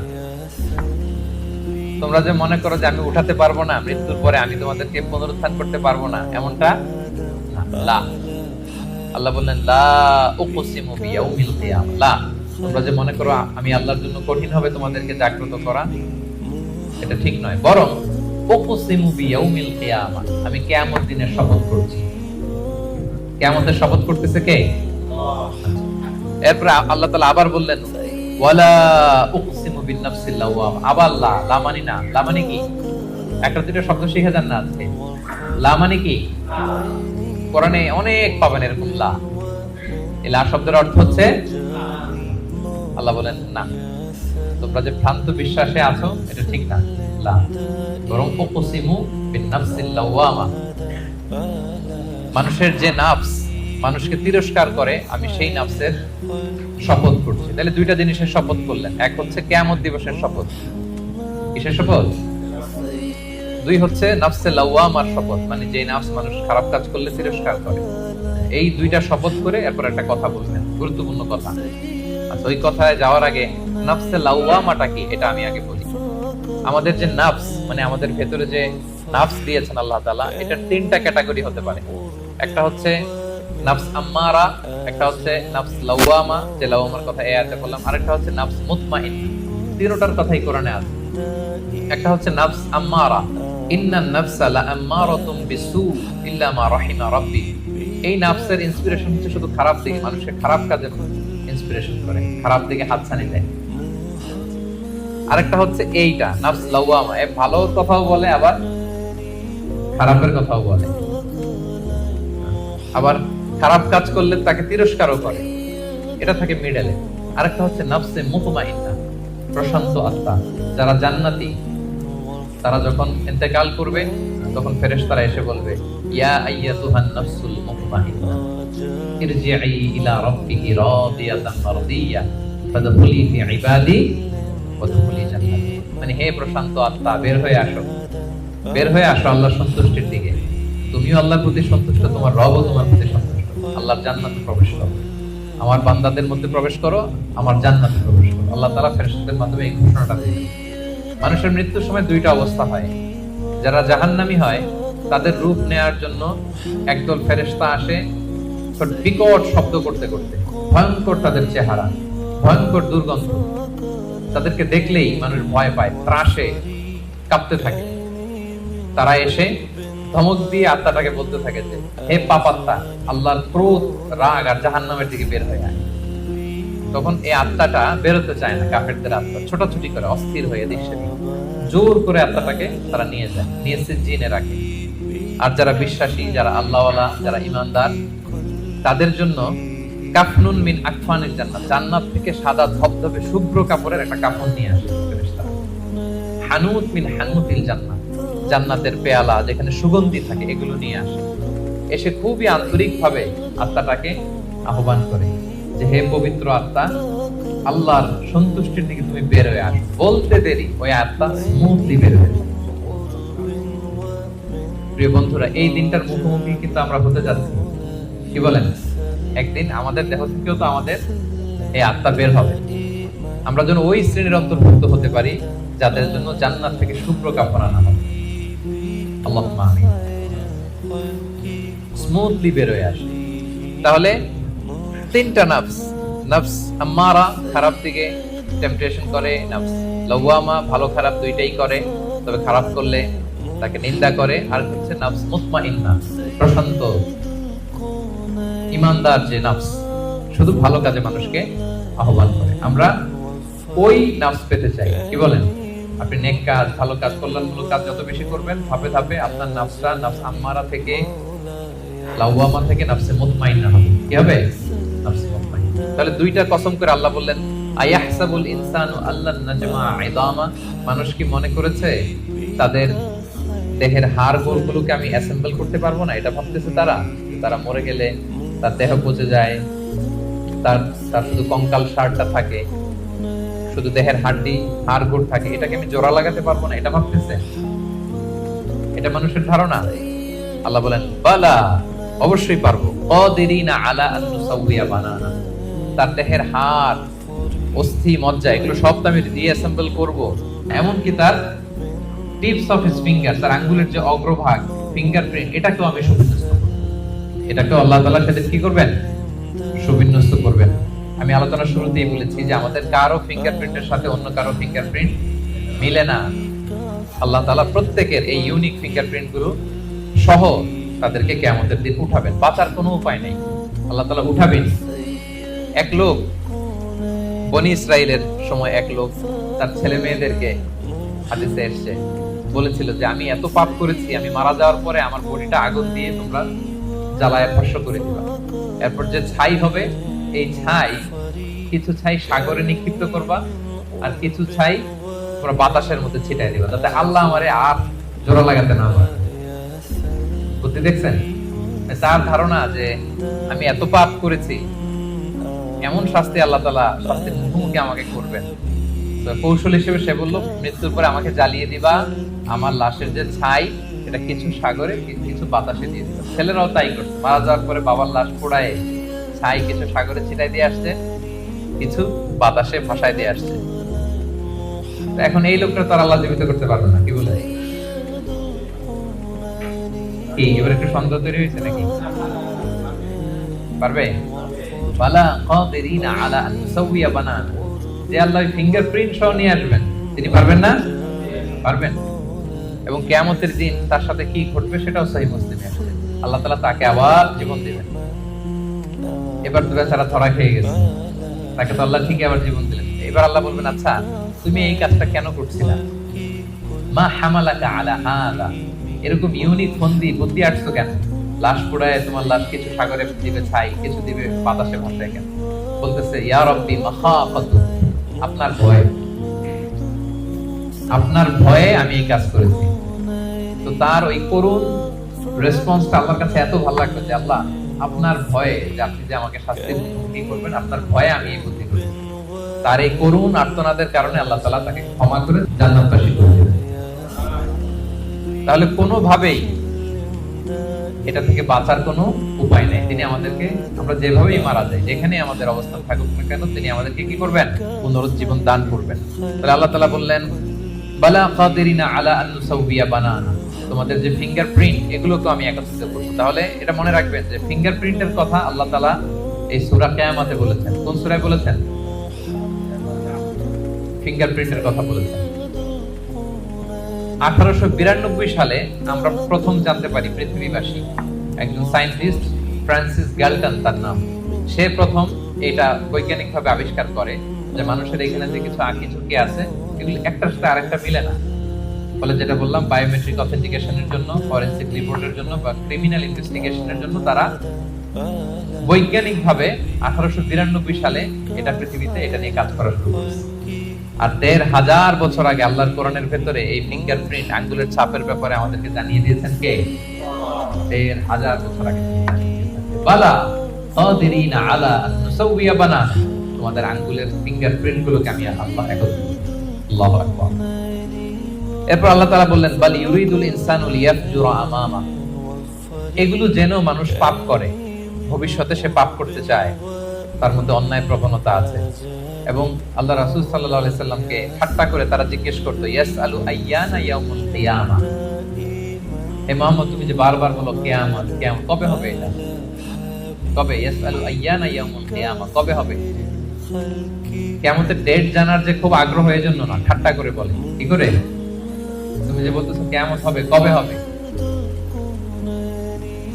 তোমরা যে মনে করো যে আমি উঠাতে পারবো না, মৃত্যুর পরে আমি তোমাদেরকে পুনরুত্থান করতে পারবো না, এমনটা না। লা, আল্লাহ বললেন লা উকসিমু বিয়াউমিল কিয়ামাহ। লা, তোমরা যে মনে করো আমি আল্লাহর জন্য কঠিন হবে তোমাদেরকে জাগ্রত করা, এটা ঠিক নয়। বরং উকসিমু বিয়াউমিল কিয়ামাহ, আমি কিয়ামত দিনের শপথ করছি। কিয়ামতের শপথ করতেছে কে? এরপর আল্লাহ তাআলা আবার বললেন ওয়ালা উকসিমু বিন-নাফসিল লাওয়ামা। আবার লা, লা মানে না। লা মানে কি? একটা দুটো শব্দ শিখে যান না আজকে। লা মানে কি? কোরআনে অনেক পাবেন এরকম লা। এই লা শব্দের অর্থ হচ্ছে, আল্লাহ বলেন না, তোমরা যে ভ্রান্ত বিশ্বাসে আছো এটা ঠিক না। লা, বরং উকসিমু বিন-নাফসিল লাওয়ামা, মানুষের যে নাফস মানুষকে তিরস্কার করে, আমি সেই নাফসের শপথ করছি। তাহলে দুইটা জিনিসের শপথ করলেন। এক হচ্ছে কিয়ামত দিবসের শপথ। কিসের শপথ? দুই হচ্ছে নাফসে লাওয়ামার শপথ, মানে যে নাফস মানুষ খারাপ কাজ করলে তিরস্কার করে। এই দুইটা শপথ করে এরপর একটা কথা বললেন, গুরুত্বপূর্ণ কথা। আচ্ছা, ওই কথায় যাওয়ার আগে নাফসে লাওয়ামাটা কি এটা আমি আগে বলি। আমাদের যে নাফস, মানে আমাদের ভেতরে যে নাফস দিয়েছেন আল্লাহ তাআলা, এটার তিনটা ক্যাটাগরি হতে পারে। একটা হচ্ছে নাফস আম্মারা, একটা হচ্ছে নাফস লাওয়ামা, যে লাওয়ামার কথা এই আয়াতে বললাম, আরেকটা হচ্ছে নাফস মুতমাইন্না। তিনটার কথাই কোরআনে আছে। একটা হচ্ছে নাফস আম্মারা, ইন্নান নাফসা লাআম্মারাতুম বিসু ইল্লা মা রাহিমা রাব্বি। এই নাফসের ইন্সপিরেশন হচ্ছে শুধু খারাপ দিকে, মানুষকে খারাপ কাজে ইন্সপিরেশন করে, খারাপ দিকে হাতছানি দেয়। আরেকটা হচ্ছে এইটা নাফস লাওয়ামা, এ ভালো কথাও বলে আবার খারাপের কথাও বলে, আবার খারাপ কাজ করলে তাকে তিরস্কারও করে, এটা থাকে মিডলে। আরেকটা হচ্ছে নাফসে মুতমাইন্না, প্রশান্ত আত্মা, যারা জান্নাতি, তারা যখন ইন্তেকাল করবে তখন ফেরেশতারা এসে বলবে ইয়া আইয়াতুহান নাফসুল মুতমাইন্না ইরজিই ইলা রাব্বিকি রাদিয়াতান মারদিয়া ফাদখুলি ফি ইবাদি ওয়াদখুলি জান্নাতি। মানে হে প্রশান্ত আত্মা, বের হয়ে আসো, বের হয়ে আসো আল্লাহর সন্তুষ্টির দিকে। তুমিও আল্লাহর প্রতি সন্তুষ্ট, তোমার রবও তোমার প্রতি সন্তুষ্ট। আল্লাহর জান্নাতে প্রবেশ করো, আমার বান্দাদের মধ্যে প্রবেশ করো, আমার জান্নাতে প্রবেশ করো। আল্লাহ তাআলা ফেরেশতাদের মাধ্যমে এই ঘোষণাটা দিলেন। মানুষের মৃত্যুর সময় দুইটা অবস্থা হয়। যারা জাহান্নামী হয় তাদের রূপ নেয়ার জন্য একদল ফেরেশতা আসে বিকট শব্দ করতে করতে, ভয়ঙ্কর তাদের চেহারা, ভয়ঙ্কর দুর্গন্ধ, তাদেরকে দেখলেই মানুষ ভয় পায়, ত্রাসে কাঁপতে থাকে। তারা এসে ধমক দিয়ে আত্মাটাকে বলতে থাকে যে হে পাপাত্মা, আল্লাহর ক্রোধ, রাগ আর জাহান্নামের দিকে বের হয়ে আয়। তখন এই আত্মাটা বেরোতে চায় না, কাফেরদের আত্মা ছোটাছুটি করে, অস্থির হয়ে দিচ্ছে, জোর করে আত্মাটাকে তারা নিয়ে যায়, নিয়ে সিজিনে রাখে। আর যারা বিশ্বাসী, যারা আল্লাহওয়ালা, যারা ঈমানদার, তাদের জন্য কাফনুন মিন আকফানিল জান্নাত, জান্নাত থেকে সাদা ধবধবে শুভ্র কাপড়ের একটা কাফন নিয়ে আসে ফেরেশতারা। হানুত মিন হানুতিল জান্নাত, জান্নাতের পেয়ালা যেখানে সুগন্ধি থাকে, এগুলো নিয়ে আসে। এসে খুবই আন্তরিকভাবে আত্মাটাকে আহ্বান করে যে হে পবিত্র আত্মা, আল্লাহর সন্তুষ্টির দিকে তুমি বের হয়ে আসো। বলতে দেরি ওই আত্মা স্মুথলি বের হয়ে যায়। প্রিয় বন্ধুরা, এই দিনটার মুখোমুখি কিন্তু আমরা হতে যাচ্ছি। কি বলেন? একদিন আমাদের দেহ থেকেও তো আমাদের এই আত্মা বের হবে। আমরা যেন ওই শ্রেণীর অন্তর্ভুক্ত হতে পারি যাদের জন্য জান্নাত থেকে শুভ্র কাপড় আনা হবে। আল্লাহুম্মা আমিন। স্মুথলি বের হয়ে আসে। তাহলে তিনটা নাফস, নাফস আম্মারা খারাপ দিকে টেম্পটেশন করে, নাফস লাওয়ামা ভালো খারাপ দুইটাই করে, তবে খারাপ করলে তাকে নিন্দা করে, আর হচ্ছে নাফস মুতমাইন্না, প্রশান্ত ঈমানদার যে নাফস, শুধু ভালো কাজে মানুষকে আহ্বান করে। আমরা ওই নাফস পেতে চাই। কি বলেন? আপনি নেক কাজ, ভালো কাজ, কল্যাণমূলক কাজ যত বেশি করবেন, ধাপে ধাপে আপনার নাফসটা নাফস আম্মারা থেকে, লাওয়ামা থেকে নাফসে মুতমাইন্না হবে। কি হবে? নাফসে মুতমাইন্না। তাহলে দুইটা কসম করে আল্লাহ বললেন আয়াহসাবুল ইনসানু আল্লান নাজমা ইদামা, মানুষ কি মনে করেছে তাদের দেহের হাড় গোলগুলোকে আমি অ্যাসেম্বল করতে পারবো না? এটা ভাবতেছে তারা, তারা মরে গেলে তার দেহ পচে যায়, তার তার শুধু কঙ্কাল সারটা থাকে, শুধু দেহের হাড্ডি হাড় গোড় থাকে, এটাকে আমি জোড়া লাগাতে পারবো না, এটা ভাবতেছে? এটা মানুষের ধারণা? আল্লাহ বলেন বালা, অবশ্যই পারবো। কাদিরিনা আলা আন নুসাউইয়া বানানা, তার দেহের হাড়, অস্থি, মজ্জা এগুলো সব আমি রিঅ্যাসেম্বল করব। এমনকি তার টিপস অফ হিজ ফিঙ্গার, তার আঙ্গুলের যে অগ্রভাগ, ফিঙ্গারপ্রিন্ট, এটাকেও আমি সুবিন্যস্ত করব। এটাকেও আল্লাহ তাআলা সেদিন কি করবেন? সুবিন্যস্ত করবেন। আমি আলোচনার শুরুতেই বলেছি যে আমাদের কারো ফিঙ্গারপ্রিন্টের সাথে অন্য কারো ফিঙ্গারপ্রিন্ট মিলে না। আল্লাহ তাআলা প্রত্যেকের এই ইউনিক ফিঙ্গারপ্রিন্ট গুলো সহ তাদেরকে কিয়ামতের দিন উঠাবেন। বাঁচার কোনো উপায় নেই, আল্লাহ তাআলা উঠাবেন। এক লোক, বনি ইসরাইলের সময় এক লোক তার ছেলে মেয়েদেরকে, হাদিসে এসেছে, বলেছিল যে আমি এত পাপ করেছি, আমি মারা যাওয়ার পরে আমার বডিটা আগুন দিয়ে তোমরা জ্বালায় ভস্ম করে দিবা। এরপর যে ছাই হবে, এই ছাই, কিছু ছাই সাগরে নিক্ষিপ্ত করবা, আর কিছু ছাই তোমরা বাতাসের মধ্যে ছিটাই দিবা, যাতে আল্লাহ আমারে আর জোড়া লাগাতে না পারে। বুদ্ধি দেখছেন? তার ধারণা যে আমি এত পাপ করেছি, এমন শাস্তি আল্লাহ তাআলা শাস্তির মুখোমুখি আমাকে করবেন। তো কৌশল হিসেবে সে বলল, মৃত্যুর পরে আমাকে জ্বালিয়ে দিবা, আমার লাশের যে ছাই এটা কিছু সাগরে কিছু বাতাসে দিয়ে দিবা। ছেলেরাও তাই করছে, মারা যাওয়ার পরে বাবার লাশ পোড়ায় ছাই কিছু সাগরে ছিটাই দিয়ে আসছে, কিছু বাতাসে ভাসায় দিয়ে আসছে। এখন এই লোকটা তো আল্লাহ জীবিত করতে পারবে না, কি বলে? কি এবার একটু সন্দেহ তৈরি হয়েছে নাকি? পারবে? বালা কাদিরিনা আলা আন নুসাউইয়া বানানা, যে আল্লাহ ফিঙ্গারপ্রিন্ট সহ নিয়ে আসবেন, তিনি পারবেন না? পারবেন। এবং কিয়ামতের দিন তার সাথে কি ঘটবে সেটাও সহিহ মুসলিমে আছে। আল্লাহ তাআলা তাকে আবার জীবন দিবেন। এবার তো বেচারা ধরা খেয়ে গেছে, তাকে তো আল্লাহ ঠিকই আবার জীবন দিলেন। এবার আল্লাহ বলবেন, আচ্ছা তুমি এই কাজটা কেন করছিলা? মা হামালাকা আলা হাযা, এরকম ইউনিক ফন্দি বুদ্ধি আটছো কেন? লাশ পোড়ায় তোমার লাশ কিছু সাগরে দিবে ছাই, কিছু দিবে বাতাসে ভাসায় কেন? বলতেছে ইয়া রাব্বি মাখাফাতু, আপনার ভয়, আপনার ভয়ে আমি এই কাজ করেছি। তো তার ওই করুণ রেসপন্সটা আল্লাহর কাছে এত ভালো লাগলো যে আল্লাহ আপনার ভয়ে, যে আপনি যে আমাকে শাস্তির মুক্তি করবেন, আপনার ভয়ে আমি এই বুদ্ধি করেছি। তার এই করুণ আর্তনাদের কারণে আল্লাহ তাআলা তাকে ক্ষমা করে জান্নাতবাসী করে দিবেন। তাহলে কোনোভাবেই এটা থেকে বাঁচার কোনো উপায় নেই। তিনি আমাদেরকে, আমরা যেভাবেই মারা যাই, যেখানে আমাদের অবস্থান থাকুক না কেন, তিনি আমাদেরকে কি করবেন? পুনরুজ্জীবন দান করবেন। তাহলে আল্লাহ তাআলা বললেন বালা কাদিরিনা আলা আন নুসাউইয়া বানানা, তোমাদের যে ফিঙ্গারপ্রিন্ট এগুলোকে আমি একত্রিত করব। তাহলে এটা মনে রাখবেন যে ফিঙ্গারপ্রিন্টের কথা আল্লাহ তাআলা এই সূরা কিয়ামতে বলেছেন। কোন সূরায় বলেছেন? ফিঙ্গারপ্রিন্টের কথা বলেছেন। 1892 সালে আমরা প্রথম জানতে পারি, পৃথিবীবাসী একজন সায়েন্টিস্ট, ফ্রান্সিস গ্যালটন তার নাম, সে প্রথম এটা বৈজ্ঞানিকভাবে আবিষ্কার করে যে মানুষের এখানে যে কিছু আঁকি ঝুঁকি আছে, এগুলো একটার সাথে আরেকটা মিলে না। ফলে যেটা বললাম, বায়োমেট্রিক অথেন্টিকেশনের জন্য, ফরেনসিক রিপোর্টের জন্য বা ক্রিমিনাল ইনভেস্টিগেশনের জন্য তারা বৈজ্ঞানিকভাবে 1892 সালে এটা পৃথিবীতে এটা নিয়ে কাজ করা শুরু করেছে। আর 1500 বছর আগে আল্লাহর কোরআনের ভেতরে এই ফিঙ্গারপ্রিন্ট, আঙ্গুলের ছাপের ব্যাপারে আমাদেরকে জানিয়ে দিয়েছেন কে? 1500 বছর আগে। বালা কাদিরিনা আলা আন নুসাউইয়া বানানা, তোমাদের আঙ্গুলের ফিঙ্গারপ্রিন্ট গুলোকে আমি আল্লাহ একত্রিত করব। আল্লাহু আকবার। এরপর আল্লাহ তাআলা বললেন বাল ইউরিদুল ইনসানু লিয়াফজুরা আমামা, এগুলো যেন মানুষ পাপ করে, ভবিষ্যতে সে পাপ করতে চায়, তার মধ্যে অন্যায় প্রবণতা আছে। এবং আল্লাহ রাসূল সাল্লাল্লাহু আলাইহি সাল্লামকে ঠাট্টা করে তারা জিজ্ঞেস করতো, ইয়াসআলু আইয়ানা ইয়াউমুল কিয়ামা, হে মুহাম্মদ তুমি যে বারবার বলো কিয়ামত কিয়ামত, কবে হবে এটা? কবে? ইয়াসআলু আইয়ানা ইয়াউমুল কিয়ামা, কবে হবে? কিয়ামতের ডেট জানার যে খুব আগ্রহ, এই জন্য না, ঠাট্টা করে বলে। কি করে? তুমি যে বলতেছো কিয়ামত হবে, কবে হবে?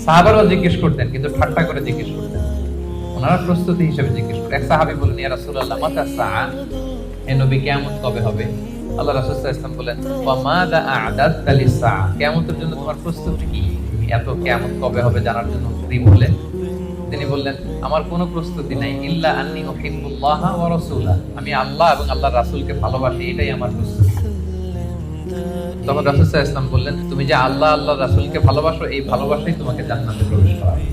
সাহাবারাও জিজ্ঞেস করতেন, কিন্তু ঠাট্টা করে জিজ্ঞেস করতেন, ওনারা প্রস্তুতি হিসেবে জিজ্ঞেস করতেন। এক সাহাবী বলেন, ইয়া রাসূলুল্লাহ মাতা সাআ, হে নবী কিয়ামত কবে হবে? আল্লাহ রাসূল সাল্লাল্লাহু আলাইহি ওয়াসাল্লাম বলেন, ওয়া মাযা আ'দাদতা লিস-সাআ, কিয়ামতের জন্য তোমার প্রস্তুতি কি? তুমি এত কিয়ামত কবে হবে জানার জন্য তুমি বললেন। তিনি বললেন, আমার কোনো প্রস্তুতি নাই, ইল্লা আন্নী উহিব্বুল্লাহ ওয়া রাসূলা, আমি আল্লাহ এবং আল্লাহর রাসূলকে ভালোবাসি, এটাই আমার প্রস্তুতি। তখন রাসূল সাল্লাল্লাহু আলাইহি ওয়াসাল্লাম বললেন, তুমি যে আল্লাহ আল্লাহর রাসূলকে ভালোবাসো, এই ভালোবাসাই তোমাকে জান্নাতে প্রবেশ করাবে।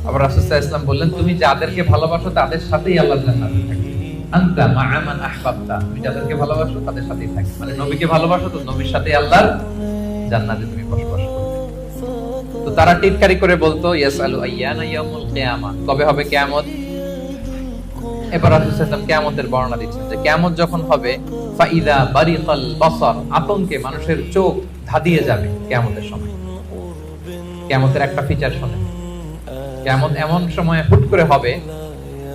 আবার রাসূল সাল্লাল্লাহু আলাইহি ওয়াসাল্লাম বললেন, তুমি যাদেরকে ভালোবাসো তাদের সাথেই আল্লাহ জান্নাতে থাকবে। আনতা মা'a মান আহবাবতা, তুমি যাদেরকে ভালোবাসো তাদের সাথেই থাকবে। মানে নবীকে ভালোবাসো তো নবীর সাথেই আল্লাহর জান্নাতে তুমি বসবাস করবে। তো তারা টিটকারি করে বলতো, ইয়াসআলু আইয়ানা ইয়াউমুল কিয়ামা, কবে হবে কিয়ামত? এবার রাসূল সাল্লাল্লাহু আলাইহি ওয়াসাল্লাম কিয়ামতের বর্ণনা দিচ্ছেন যে কিয়ামত যখন হবে, ফাইদা বারিকাল বাসার, আতঙ্কে মানুষের চোখ ধাঁধিয়ে যাবে কিয়ামতের সময়। কিয়ামতের একটা ফিচার শোনেন, কিয়ামত এমন সময় হুট করে হবে,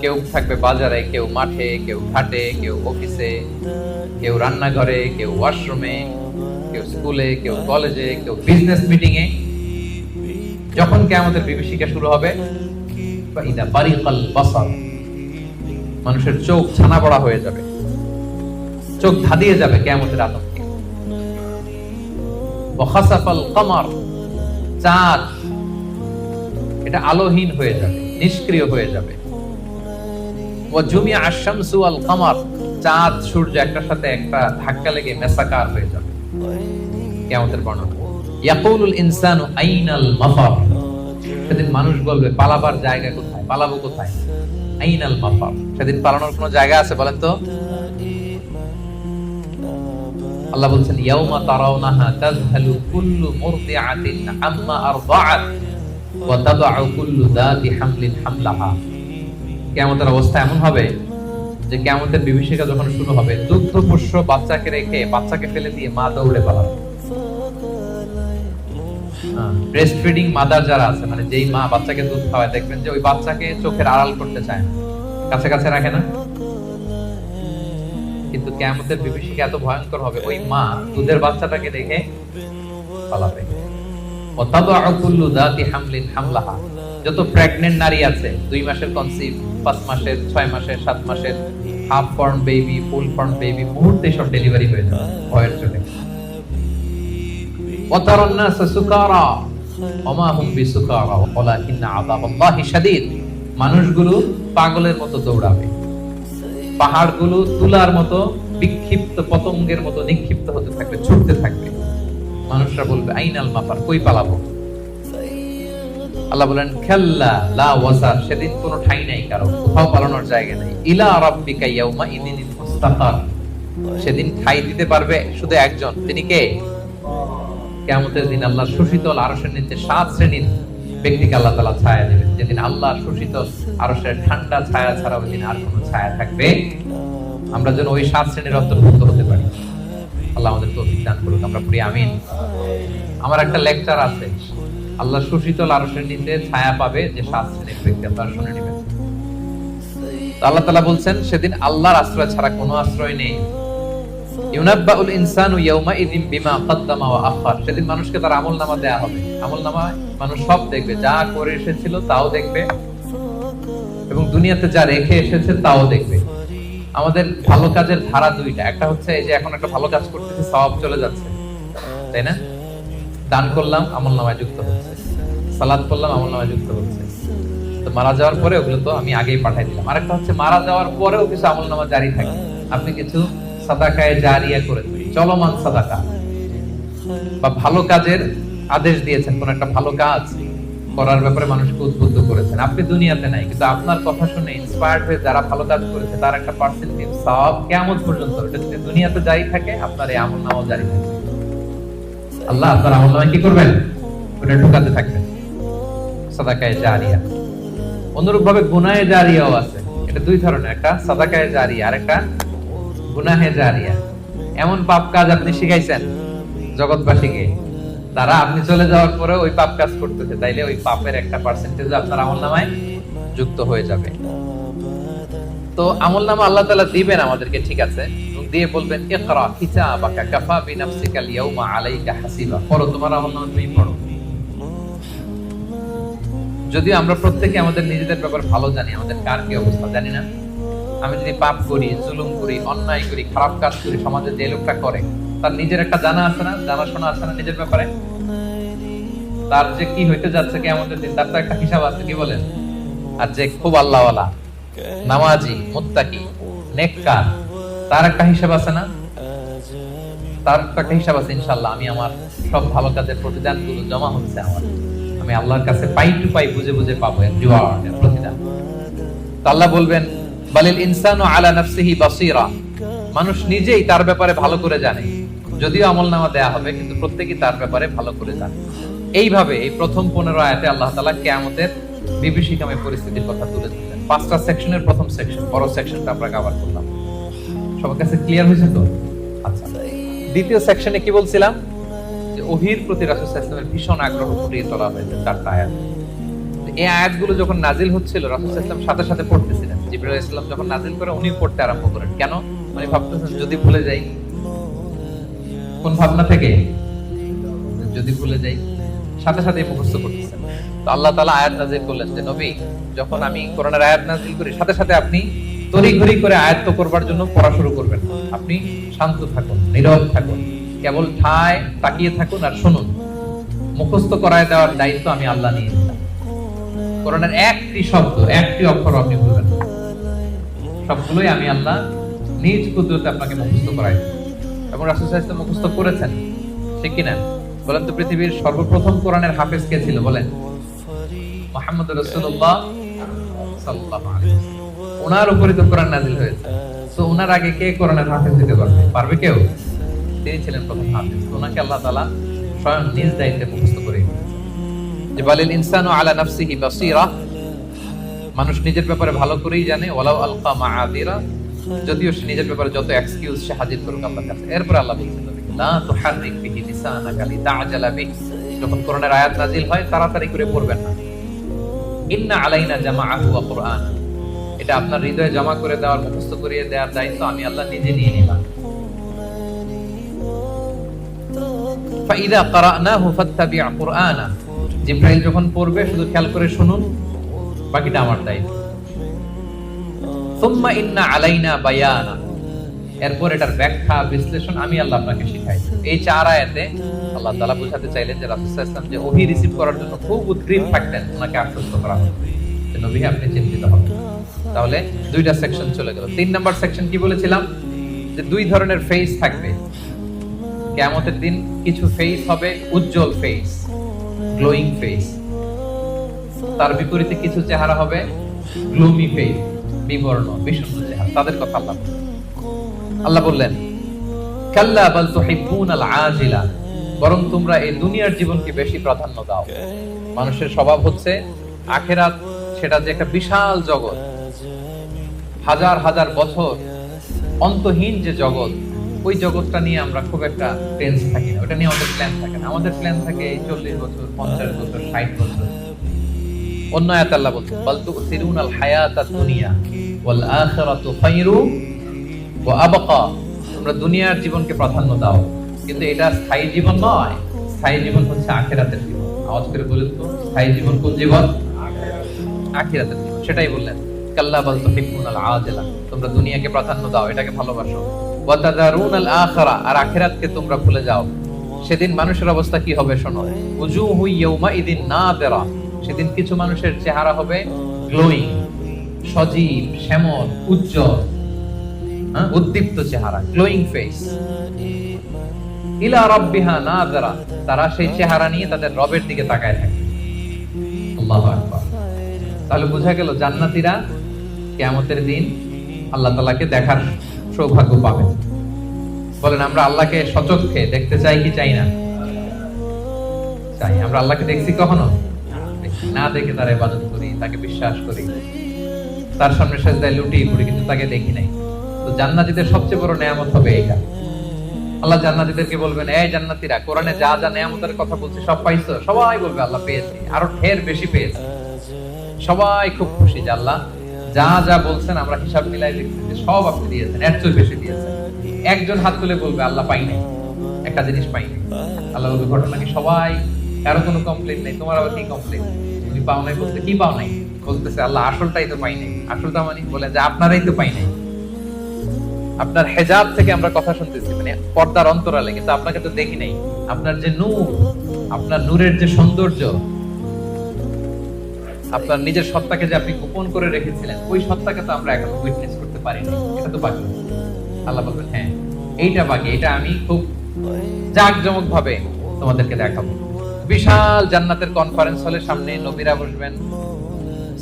কেউ থাকবে বাজারে, কেউ মাঠে, কেউ ঘাটে, কেউ অফিসে, কেউ রান্নাঘরে, কেউ ওয়াশরুমে, কেউ স্কুলে, কেউ কলেজে, কেউ বিজনেস মিটিং এ। যখন কিয়ামতের বিভীষিকা শুরু হবে, ফাইদা বারিকাল বাসার, মানুষের চোখ ছানা বড়া হয়ে যাবে, চোখ ধাঁধিয়ে যাবে কিয়ামতের আতঙ্কে। ওয়া খাসাফাল কমার, চাঁদ এটা আলোহীন হয়ে যাবে, নিষ্ক্রিয় হয়ে যাবে। ওয়া জুমিআ আশ-শামসু ওয়াল কমার, চাঁদ সূর্য একটার সাথে একটা ধাক্কা লেগে মেসাকার হয়ে যাবে। কিয়ামতের বর্ণনা, ইয়াকুলুল ইনসানু আইনাল মাফার, সেদিন মানুষ বলবে পালাবার জায়গা কোথায়, পালাবো কোথায়? আইনাল মাফার, সেদিন পালানোর কোনো জায়গা আছে বলেন তো? আল্লাহ বলছেন, ইয়াউমা তারাউনাহা তাযহালু কুল্লু মুরদিআতিন আম্মা আরদাআত ওয়া তাদউ কুল্লু যাতি হামলিন হামলাহা। কিয়ামতের অবস্থা এমন হবে যে কিয়ামতের বিভীষিকা যখন শুরু হবে, দুগ্ধপোষ্য বাচ্চাকে রেখে, বাচ্চাকে ফেলে দিয়ে মা দৌড়ে পালাবে। ব্রেস্ট ফিডিং মাদার যারা আছে, মানে যেই মা বাচ্চাকে দুধ খাওয়ায়, দেখবেন যে ওই বাচ্চাকে চোখের আড়াল করতে চায় না, কাছে কাছে রাখে না। কিন্তু কিয়ামতের বিভীষিকা এত ভয়ঙ্কর হবে, ওই মা দুধের বাচ্চাটাকে দেখে পালাবে। ওয়াতাদউ কুল্লু যাতি হামলিন হামলাহা, যত প্রেগন্যান্ট নারী আছে, 2 মাসের কনসিভ, 5 মাসের, 6 মাসের, 7 মাসের, half form baby, full form baby, মুহূর্তে সব ডেলিভারি হয়ে যাবে ভয়ের চোটে। ওয়াতারান নাসা সুকারা ওয়া মা হুম বিসুকারা ওয়ালাকিন্না আযাবাল্লাহি শাদীদ, মানুষগুলো পাগলের মতো দৌড়াবে, পাহাড়গুলো তুলার মতো বিক্ষিপ্ত পতঙ্গের মতো নিক্ষিপ্ত হতে থাকবে, ছুটতে থাকবে। মানুষরা বলবে আইনাল মাফার, কই পালাবো? আল্লাহ বলেন, খাল্লা লা ওয়াজার, সেদিন কোনো ঠাঁই নাই কারো, কোথাও পালানোর জায়গা নাই। ইলা রাব্বিকা ইয়াউমা ইদিনিল মুস্তাকার, সেদিন ঠাঁই দিতে পারবে শুধু একজন, তিনি কে? কিয়ামতের দিন আল্লাহর সুশীতল আরশের নিচে 7 শ্রেণীর ব্যক্তিকে আল্লাহ তাআলা ছায়া দেবেন। যেদিন আল্লাহর সুশীতল আরশের ঠান্ডা ছায়া ছাড়া ওই দিন আর কোনো ছায়া থাকবে। আমরা যেন ওই 7 শ্রেণীর অন্তর্ভুক্ত হতে পারি। আল্লাহ আমাদের তৌফিক দান করুক, আমরা পড়ি আমিন। আমার একটা লেকচার আছে, আল্লাহ সুশীতল আরশের নিচে ছায়া পাবে যে 7 শ্রেণীর ব্যক্তি, আপনারা শুনে নেবেন। তো আল্লাহ তাআলা বলছেন, সেদিন আল্লাহর আশ্রয় ছাড়া কোনো আশ্রয় নেই। ইউনাব্বাউল ইনসানু ইয়াউমা ইযিন বিমা কদ্দামা ওয়া আখার, সেদিন মানুষকে তার আমলনামা দেয়া হবে। আমলনামায় মানুষ সব দেখবে, যা করে এসেছিল তাও দেখবে, এবং দুনিয়াতে যা রেখে এসেছে তাও দেখবে। আমাদের ভালো কাজের ধারা দুইটা, একটা হচ্ছে এই যে এখন একটা ভালো কাজ করতেছি, সওয়াব চলে যাচ্ছে, তাই না? দান করলাম, আমলনামায় যুক্ত হচ্ছে, সালাত করলাম, আমলনামায় যুক্ত হচ্ছে। তো মারা যাওয়ার পরে ওগুলো তো আমি আগেই পাঠাই দিলাম। আরেকটা হচ্ছে মারা যাওয়ার পরেও কিছু আমলনামা জারি থাকে। আপনি কিছু সাদাকায়ে জারিয়া করেছেন, চলমান সাদাকা, বা ভালো কাজের আদেশ দিয়েছেন, কোন একটা ভালো কাজ করার ব্যাপারে মানুষকে উদ্বুদ্ধ করেছেন। আপনি দুনিয়াতে নাই, কিন্তু আপনার কথা শুনে ইন্সপায়ার্ড হয়ে যারা ভালো কাজ করেছে তার একটা পার্সেন্টেজ সওয়াব কিয়ামত পর্যন্ত, এটা যদি দুনিয়াতে জারি থাকে, আপনার এই আমলনামাও জারি থাকে। আল্লাহ আপনার আমলনামায় কি করবেন? ওটা ঢুকাতে থাকবেন, সাদাকায়ে জারিয়া। অনুরূপ ভাবে গুনাহে জারিয়াও আছে, এটা দুই ধরনের, একটা সাদাকায়ে জারিয়া আর একটা গুনাহে জারিয়া। এমন পাপ কাজ আপনি শিখাইছেন জগৎবাসীকে, তারা আপনি চলে যাওয়ার পরে ওই পাপ কাজ করতেছে, তাইলে ওই পাপের একটা পার্সেন্টেজ আপনার আমলনামায় যুক্ত হয়ে যাবে। তো আমলনামা আল্লাহ তাআলা দিবেন আমাদেরকে, ঠিক আছে, দিয়ে বলবেন ইকরা কিতাবাকা কাফা বিনাফসিকাল ইয়াউমা আলাইকা হাসিবা, পড়ো তোমার আমলনামা তুমি পড়ো। যদিও আমরা প্রত্যেকে আমাদের নিজেদের ব্যাপারে ভালো জানি, আমাদের কার কি অবস্থা জানি না। আমি যদি পাপ করি, জুলুম করি, অন্যায় করি, খারাপ কাজ করি, সমাজে যে লোকটা করে তার নিজের একটা জানা আছে না, জানাশোনা আছে না নিজের ব্যাপারে? তার যে কি হইতে যাচ্ছে কিয়ামতের দিন, তার তো একটা হিসাব আছে, কি বলেন? আর যে খুব আল্লাহওয়ালা, নামাজি, মুত্তাকি, নেককার, তার একটা হিসাব আছে না? তার একটা হিসাব আছে, ইনশাআল্লাহ আমি আমার সব ভালো কাজের প্রতিদানগুলো জমা হচ্ছে আমার, আমি আল্লাহর কাছে পাই টু পাই, বুঝে বুঝে পাবো এর রিওয়ার্ড, এর প্রতিদান। তো আল্লাহ বলবেন বালিল ইনসানু আলা নাফসিহি বাসীরা, মানুষ নিজেই তার ব্যাপারে ভালো করে জানে। যদিও আমলনামা দেয়া হবে, কিন্তু প্রত্যেকেই তার ব্যাপারে ভালো করে জানে। এইভাবে এই প্রথম 15 আয়াতে আল্লাহ তাআলা কিয়ামতের বিভীষিকাময় পরিস্থিতির কথা তুলে ধরলেন। 5টা সেকশনের প্রথম সেকশন, বড় সেকশনটা আমরা কভার করলাম। সবার কাছে ক্লিয়ার হয়েছে তো? আচ্ছা, দ্বিতীয় সেকশনে কি বলছিলাম? যে ওহীর প্রতি রাসূল সাল্লাল্লাহু আলাইহি ওয়াসাল্লামের ভীষণ আগ্রহ ফুটিয়ে তোলা হয়েছে 4টা আয়াত। এই আয়াতগুলো যখন নাজিল হচ্ছিল, রাসূল সাল্লাল্লাহু আলাইহি ওয়াসাল্লাম সাথে সাথে পড়তেছিলেন। জিবরাইল আলাইহিস সালাম যখন নাজিল করে, উনি পড়তে আরম্ভ করেন। কেন? মানে ভাবতেছেন যদি ভুলে যাই। কোন ভাবনা থেকে? যদি ভুলে যাই, সাথে সাথে মুখস্থ করতেছেন। তো আল্লাহ তাআলা আয়াত নাযিল করলেন যে নবী, যখন আমি কোরআনের আয়াত নাযিল করি, সাথে সাথে আপনি তড়িঘড়ি করে আয়াত করবার জন্য পড়া শুরু করবেন। আপনি শান্ত থাকুন, নীরব থাকুন, কেবল ঠায় তাকিয়ে থাকুন আর শুনুন। মুখস্থ করায় দেওয়ার দায়িত্ব আমি আল্লাহ নিয়ে নিলাম। কোরআনের একটি শব্দ, একটি অক্ষর আপনি ভুলবেন না। সবগুলোই আমি আল্লাহ নিজ কুদরতে আপনাকে মুখস্থ করাই দেব। এবং রাসূল সাল্লাল্লাহু আলাইহি ওয়াসাল্লাম মুখস্থ করেছেন, ঠিক কি না? বলেন তো, পৃথিবীর সর্বপ্রথম কোরআনের হাফেজ কে ছিল? বলেন। মুহাম্মদুর রাসূলুল্লাহ সাল্লাল্লাহু আলাইহি ওয়াসাল্লাম। ওনার উপরে তো কোরআন নাযিল হয়েছে। তো ওনার আগে কে কোরআনের হাফেজ হতে পারবে? পারবে কেউ? তিনি ছিলেন প্রথম হাফেজ। ওনাকে আল্লাহ তাআলা স্বয়ং নিজ দায়িত্বে মুখস্থ করে দিয়েছেন। যে বালিল ইনসানু আলা নাফসিহি বাসীরা, মানুষ নিজের ব্যাপারে ভালো করেই জানে। ওয়ালাউ আলকা মাআদিরা, যদিও সে নিজের ব্যাপারে যত এক্সকিউজ সে হাজির করুক আল্লাহর কাছে। এরপর আল্লাহ বলছেন লা তুহাররিক বিহি লিসানাকা লিতা'জালা বিহি, যখন কোরআনের আয়াত নাযিল হয় তাড়াতাড়ি করে পড়বেন না। ইন্না আলাইনা জামাআহু ওয়া কুরআন, এটা আপনার হৃদয়ে জমা করে দেওয়ার, মুখস্থ করিয়ে দেওয়ার দায়িত্ব আমি আল্লাহ নিজে নিয়ে নিলাম। ফাইদা ক্বারানাহু ফাত্তাবি' কুরআনা, জিবরাইল যখন পড়বে শুধু খেয়াল করে শুনুন, বাকিটা আমার দায়িত্ব। সুম্মা ইন্না আলাইনা বায়ানা, এরপর এটার ব্যাখ্যা বিশ্লেষণ আমি আল্লাহ আপনাকে শিখাই। এই 4 আয়াতে আল্লাহ তাআলা বোঝাতে চাইলেন যে রাসূল সাল্লাল্লাহু আলাইহি ওয়াসাল্লাম যে ওহী রিসিভ করার জন্য খুব উদ্গ্রীব থাকতেন, ওনাকে আশ্বস্ত করা হলো যে নবী আপনি চিন্তিত হবেন। তাহলে 2টা সেকশন চলে গেল। 3 নাম্বার সেকশন কি বলেছিলাম? যে 2 ধরনের ফেস থাকবে কিয়ামতের দিন। কিছু ফেস হবে উজ্জ্বল ফেস, গ্লোয়িং ফেস। তার বিপরীতে কিছু চেহারা হবে গ্লুমি ফেস, বিবর্ণ, বিষণ্ণ চেহারা। তাদের কথা আল্লাহ বললেন কাল্লা বাল তুহিব্বুনাল আজিলা, বরং তোমরা এই দুনিয়ার জীবনকে বেশি প্রাধান্য দাও। মানুষের স্বভাব হচ্ছে আখিরাত, সেটা যে একটা বিশাল জগৎ, হাজার হাজার বছর অন্তহীন যে জগৎ, ওই জগৎটা নিয়ে আমরা খুব একটা টেন্স থাকি না, ওটা নিয়ে আমাদের প্ল্যান থাকে না। আমাদের প্ল্যান থাকে 40 বছর, 50 বছর, 60 বছর। অন্য আয়াতে আল্লাহ বলছেন বাল তুসিরুনাল হায়াতাদ দুনিয়া ওয়াল আখিরাতু খায়রুন ওয়া আবকা, তোমরা দুনিয়ার জীবনকে প্রাধান্য দাও, কিন্তু এটা স্থায়ী জীবন নয়। স্থায়ী জীবন হচ্ছে আখিরাতের জীবন। আওয়াজ করে বলেন তো, স্থায়ী জীবন কোন জীবন? আখিরাতের জীবন। সেটাই বললেন কাল্লা বাল তুহিব্বুনাল আজিলা, তোমরা দুনিয়াকে প্রাধান্য দাও, এটাকে ভালোবাসো। ওয়া তাযারুনাল আখিরা, আর আখিরাতকে তোমরা ভুলে যাও। সেদিন মানুষের অবস্থা কি হবে শোনো। উজুহু ইয়াউমা ইদিন নাদিরা, সেদিন কিছু মানুষের চেহারা হবে গ্লোয়িং, সজীব, শ্যামল, উজ্জ্বল, উদ্দীপ্ত চেহারা, গ্লোয়িং ফেস। ইলা রাব্বিহা নাযরা, তারা সেই চেহারা নিয়ে তাদের রবের দিকে তাকায় থাকে। আল্লাহু আকবার। তাহলে বোঝা গেল জান্নাতীরা কিয়ামতের দিন আল্লাহ তাআলাকে দেখার সৌভাগ্য পাবে। বলেন আমরা আল্লাহকে সচক্ষে দেখতে চাই কি চাই না? চাই। আমরা আল্লাহকে দেখছি কখনো? না দেখে তার ইবাদত করি, তাকে বিশ্বাস করি, তার সামনে সেজদায় লুটিয়ে পড়ি, কিন্তু তাকে দেখি নাই। তো জান্নাতীদের সবচেয়ে বড় নিয়ামত হবে এটা। আল্লাহ জান্নাতীদেরকে বলবেন, এই জান্নাতীরা, কোরআনে যা যা নিয়ামতের কথা বলছি সব পাইছো? সবাই বলবে আল্লাহ পেয়েছি, আরো ঢের বেশি পেয়েছি। সবাই খুব খুশি যে আল্লাহ যা যা বলছেন আমরা হিসাব মিলাই দেখছি যে সব আপনি দিয়েছেন, এর চেয়ে বেশি দিয়েছেন। একজন হাত তুলে বলবে আল্লাহ পাই নাই, একটা জিনিস পাই নাই। আল্লাহ বলবে ঘটনা কি? সবাই, কারো কোনো কমপ্লেন নেই, তোমার আবার কি কমপ্লেন? তুমি পাও নাই বলতে কি পাও নাই? বলতেছে আল্লাহ আসলটাই তো পাই নাই। আসলটা মানে বলে যে আপনারাই তো পাই নাই। আপনার হেজাব থেকে আমরা কথা শুনতেছি, মানে পর্দার অন্তরালে, কিন্তু আপনাকে তো দেখি নাই। আপনার যে নূর, আপনার নূরের যে সৌন্দর্য, আপনার নিজের সত্তাকে যে আপনি গোপন করে রেখেছিলেন, ওই সত্তাকে তো আমরা এখন উইটনেস করতে পারি না। এটা তো বাকি। আল্লাহ বলবেন হ্যাঁ এইটা বাকি, এটা আমি খুব জাঁকজমক ভাবে তোমাদেরকে দেখাবো। বিশাল জান্নাতের কনফারেন্স হলের সামনে নবীরা বসবেন,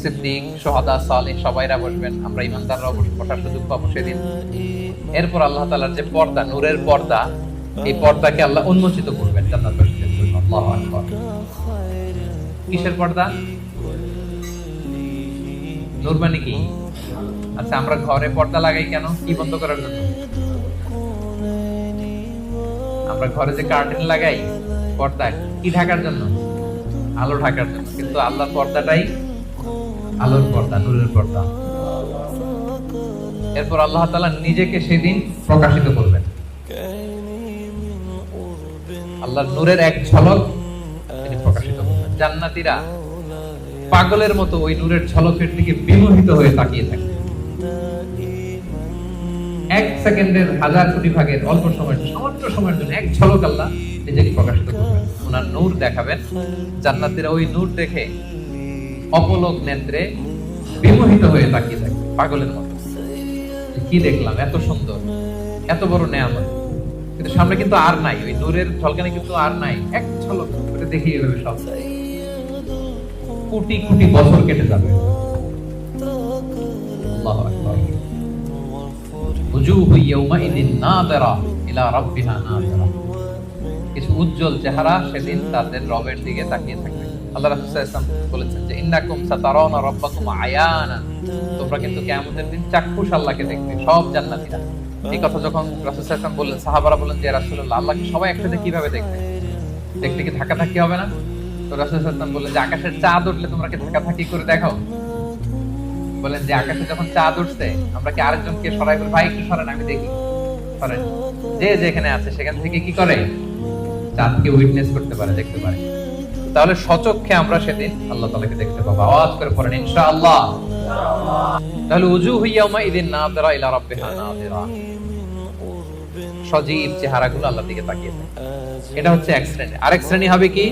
সিদ্দিক, শুহাদা, সালেহ সবাইরা বসবেন, আমরা ইমানদাররাও বসার সুযোগ পাবো সেদিন। এরপর আল্লাহ তাআলার যে পর্দা, নূরের পর্দা, এই পর্দাকে আল্লাহ উন্মোচিত করবেন জান্নাতবাসীদের জন্য। আল্লাহু আকবার। কিসের পর্দা? নূর মানে কি? আচ্ছা, আমরা ঘরে পর্দা লাগাই কেন? কি বন্ধ করার জন্য? আমরা ঘরে যে কার্টেন লাগাই পর্দা কি ঢাকার জন্য? আলো ঢাকার জন্য। কিন্তু আল্লাহর পর্দাটাই আলোর পর্দা, নূরের পর্দা। এরপর আল্লাহ তাআলা নিজেকে সেদিন প্রকাশিত করবেন। আল্লাহর নূরের এক ঝলক তিনি প্রকাশিত করবেন। জান্নাতীরা পাগলের মতো ওই নূরের ঝলকের দিকে বিমোহিত হয়ে তাকিয়ে থাকে। এক সেকেন্ডের হাজার কোটি ভাগের অল্প সময়ের, সামান্য সময়ের জন্য এক ঝলক আল্লাহ নিজেকে প্রকাশিত করবেন, ওনার নূর দেখাবেন। জান্নাতীরা ওই নূর দেখে অপলক নেত্রে বিমোহিত হয়ে তাকিয়ে থাকে পাগলের মতো। কি দেখলাম, এত সুন্দর, এত বড় নেয়ামত, কিন্তু সামনে কিন্তু আর নাই, ওই নূরের ঝলকানি কিন্তু আর নাই। এক ঝলক করে দেখিয়ে যাবে সব, কোটি কোটি বছর কেটে যাবে। আল্লাহু আকবার। উজুহু ইয়াউমাইদিন নাযিরা ইলা রাব্বিহা নাযিরা। কিছু উজ্জ্বল চেহারা সেদিন তাদের রবের দিকে তাকিয়ে থাকবে। আল্লাহ রাসূল সাল্লাল্লাহু আলাইহি ওয়াসাল্লাম বলেছেন যে ইন্নাকুম সাতারাউনা রাব্বাকুম আয়ানা, তোমরা কিন্তু কিয়ামতের দিন চাক্ষুষ আল্লাহকে দেখবে, সব জান্নাতীরা। এই কথা যখন রাসূল সাল্লাল্লাহু আলাইহি ওয়াসাল্লাম বললেন, সাহাবারা বললেন যে রাসূলুল্লাহ, আল্লাহকে সবাই একসাথে কিভাবে দেখবে? দেখলে কি ধাক্কাধাক্কি হবে না? তো রাসূল সাল্লাল্লাহু আলাইহি ওয়াসাল্লাম বললেন যে আকাশের চাঁদ উঠলে তোমরা কি ধাক্কাধাক্কি করে দেখো? বলেন যে আকাশে যখন চাঁদ উঠছে আমরা কি আরেকজনকে সরাই বলি, ভাই একটু সরেন আমি দেখি, সরেন। যে যেখানে আছে সেখান থেকে কি করে? চাঁদকে উইটনেস করতে পারে, দেখতে পারে। তাহলে সচক্ষে আমরা সেদিন আল্লাহ তাআলাকে দেখতে পাবো। আওয়াজ করে পড়েন ইনশাআল্লাহ। তাহলে উজুহু ইয়াউমাইদিন নাযিরা ইলা রাব্বিহা নাযিরা, সজীব চেহারাগুলো আল্লাহর দিকে তাকিয়ে থাকে। এটা হচ্ছে এক শ্রেণী। আরেক শ্রেণী হবে কি?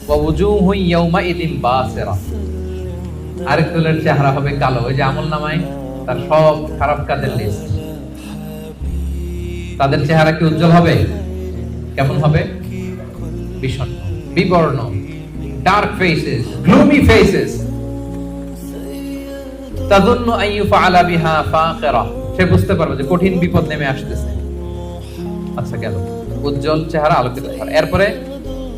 ওয়া উজুহু ইয়াউমাইদিন বাসিরা, আরেক দলের চেহারা হবে কালো। ওই যে আমলনামায় তার সব খারাপ কাজের লিস্ট, তাদের চেহারা কি উজ্জ্বল হবে? কেমন হবে? বিষণ্ণ, বিবর্ণ, ডার্ক ফেসেস, গ্লুমি ফেসেস। তাযুন্নু আন ইউফআলা বিহা ফাকিরা, সে বুঝতে পারবে যে কঠিন বিপদ নেমে আসতেছে। আচ্ছা, গেল উজ্জ্বল চেহারা, আলোকিত চেহারা। এরপরে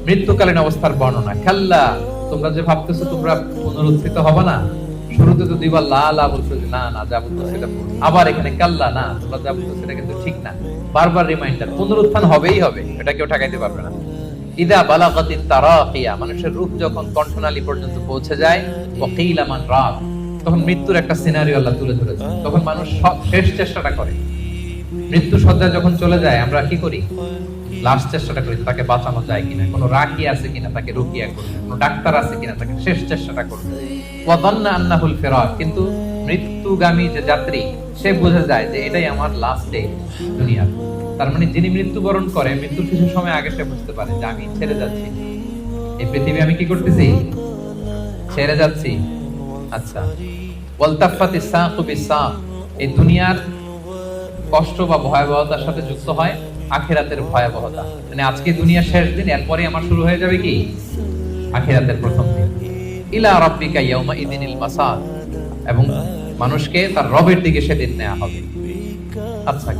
মৃত্যুকালীন অবস্থার বর্ণনা। খাল্লা, তোমরা যে ভাবতেছো তোমরা পুনরুত্থিত হবে না, শুরুতে তো দিবা লা লা বলছো যে না না যা বলছো সেটা ভুল, আবার এখানে কাল্লা না তোমরা যা বলছো সেটা কিন্তু ঠিক না, বারবার রিমাইন্ডার, পুনরুত্থান হবেই হবে, এটা কেউ ঠেকাইতে পারবে না। ইদা বালাগাতিত তারাকিয়া, মানুষের রূহ যখন কণ্ঠনালী পর্যন্ত পৌঁছে যায়, ওয়াকিলা মান রাক, তখন মৃত্যুর একটা সিনারিও আল্লাহ তুলে ধরেছে। তখন মানুষ শেষ চেষ্টাটা করে, মৃত্যু সজ্জায় যখন চলে যায় আমরা কি করি? লাস্ট চেষ্টাটা করি তাকে বাঁচানো যায় কিনা, কোনো রাকি আছে কিনা তাকে রুকিয়া করবে, কোনো ডাক্তার আছে কিনা তাকে শেষ চেষ্টাটা করবে। ওয়া যান্না আন্নাহুল ফিরাক, কিন্তু মৃত্যুগামী যে যাত্রী সে বুঝে যায় যে এটাই আমার লাস্ট ডে দুনিয়া। তার মানে যিনি মৃত্যুবরণ করে মৃত্যুর কিছু সময় আগে সে বুঝতে পারে যে আমি ছেড়ে যাচ্ছি এই পৃথিবী, আমি কি করতেছি? ছেড়ে যাচ্ছি। আচ্ছা, ওয়ালতাফাতিস সাকু বিসাক, এই দুনিয়ার কষ্ট বা ভয়াবহতার সাথে যুক্ত হয় আখিরাতের ভয়াবহতা। মানে আজকে দুনিয়ার শেষ দিন, এরপরে আমার শুরু হয়ে যাবে কি? আখিরাতের প্রথম দিন। ইলা রাব্বিকা ইয়াউমাইদিনিল মাসাক, এবং মানুষকে তার রবের দিকে সেদিন নেওয়া হবে। আচ্ছা,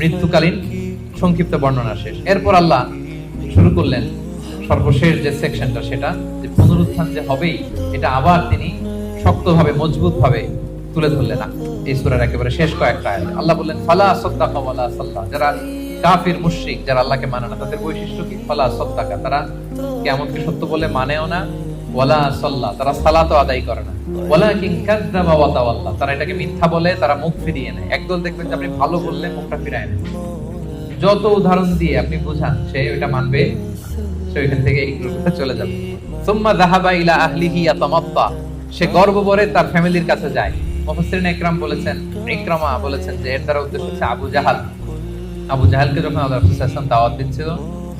মৃত্যুকালীন সংক্ষিপ্ত বর্ণনা শেষ। এরপর আল্লাহ শুরু করলেন সর্বশেষ যে সেকশনটা, সেটা যে পুনরুত্থান যে হবেই, এটা আবার তিনি শক্তভাবে মজবুতভাবে তুলে ধরলেন না এই সূরার একেবারে শেষ কয়েকটা আয়াতে। আল্লাহ বললেন ফালা সাদ্দাকা ওয়ালা সাল্লা, যারা কাফির মুশরিক, যারা আল্লাহকে মানে না, তাদের বৈশিষ্ট্য কি? ফালা সাদ্দাকা, তারা কিয়ামতকে সত্য বলে মানেও না, ওয়ালা সাল্লা, তারা সালাতও আদায় করে না, ওয়ালাকিন কাযযাবা ওয়া তাওয়াল্লা, তারা এটাকে মিথ্যা বলে, তারা মুখ ফিরিয়ে নেয়। একদল দেখবেন যে আপনি ভালো বললে মুখটা ফিরায় নেয়, যত উদাহরণ দিয়ে আপনি বুঝান সে ওটা মানবে, সে ওইখান থেকে একটু চলে যাবে। সুম্মা যাহাবা ইলা আহলিহি ইয়াতামাত্তা, সে গর্বভরে তার ফ্যামিলির কাছে যায়। মুফাসসিরিন ইকরাম বলেছেন, ইকরামা বলেছেন যে এর দ্বারা উদ্দেশ্য হচ্ছে আবু জাহাল। আবু জাহালকে যখন আল্লাহ রাসূল সাল্লাল্লাহু আলাইহি ওয়াসাল্লাম দাওয়াত দিচ্ছিল,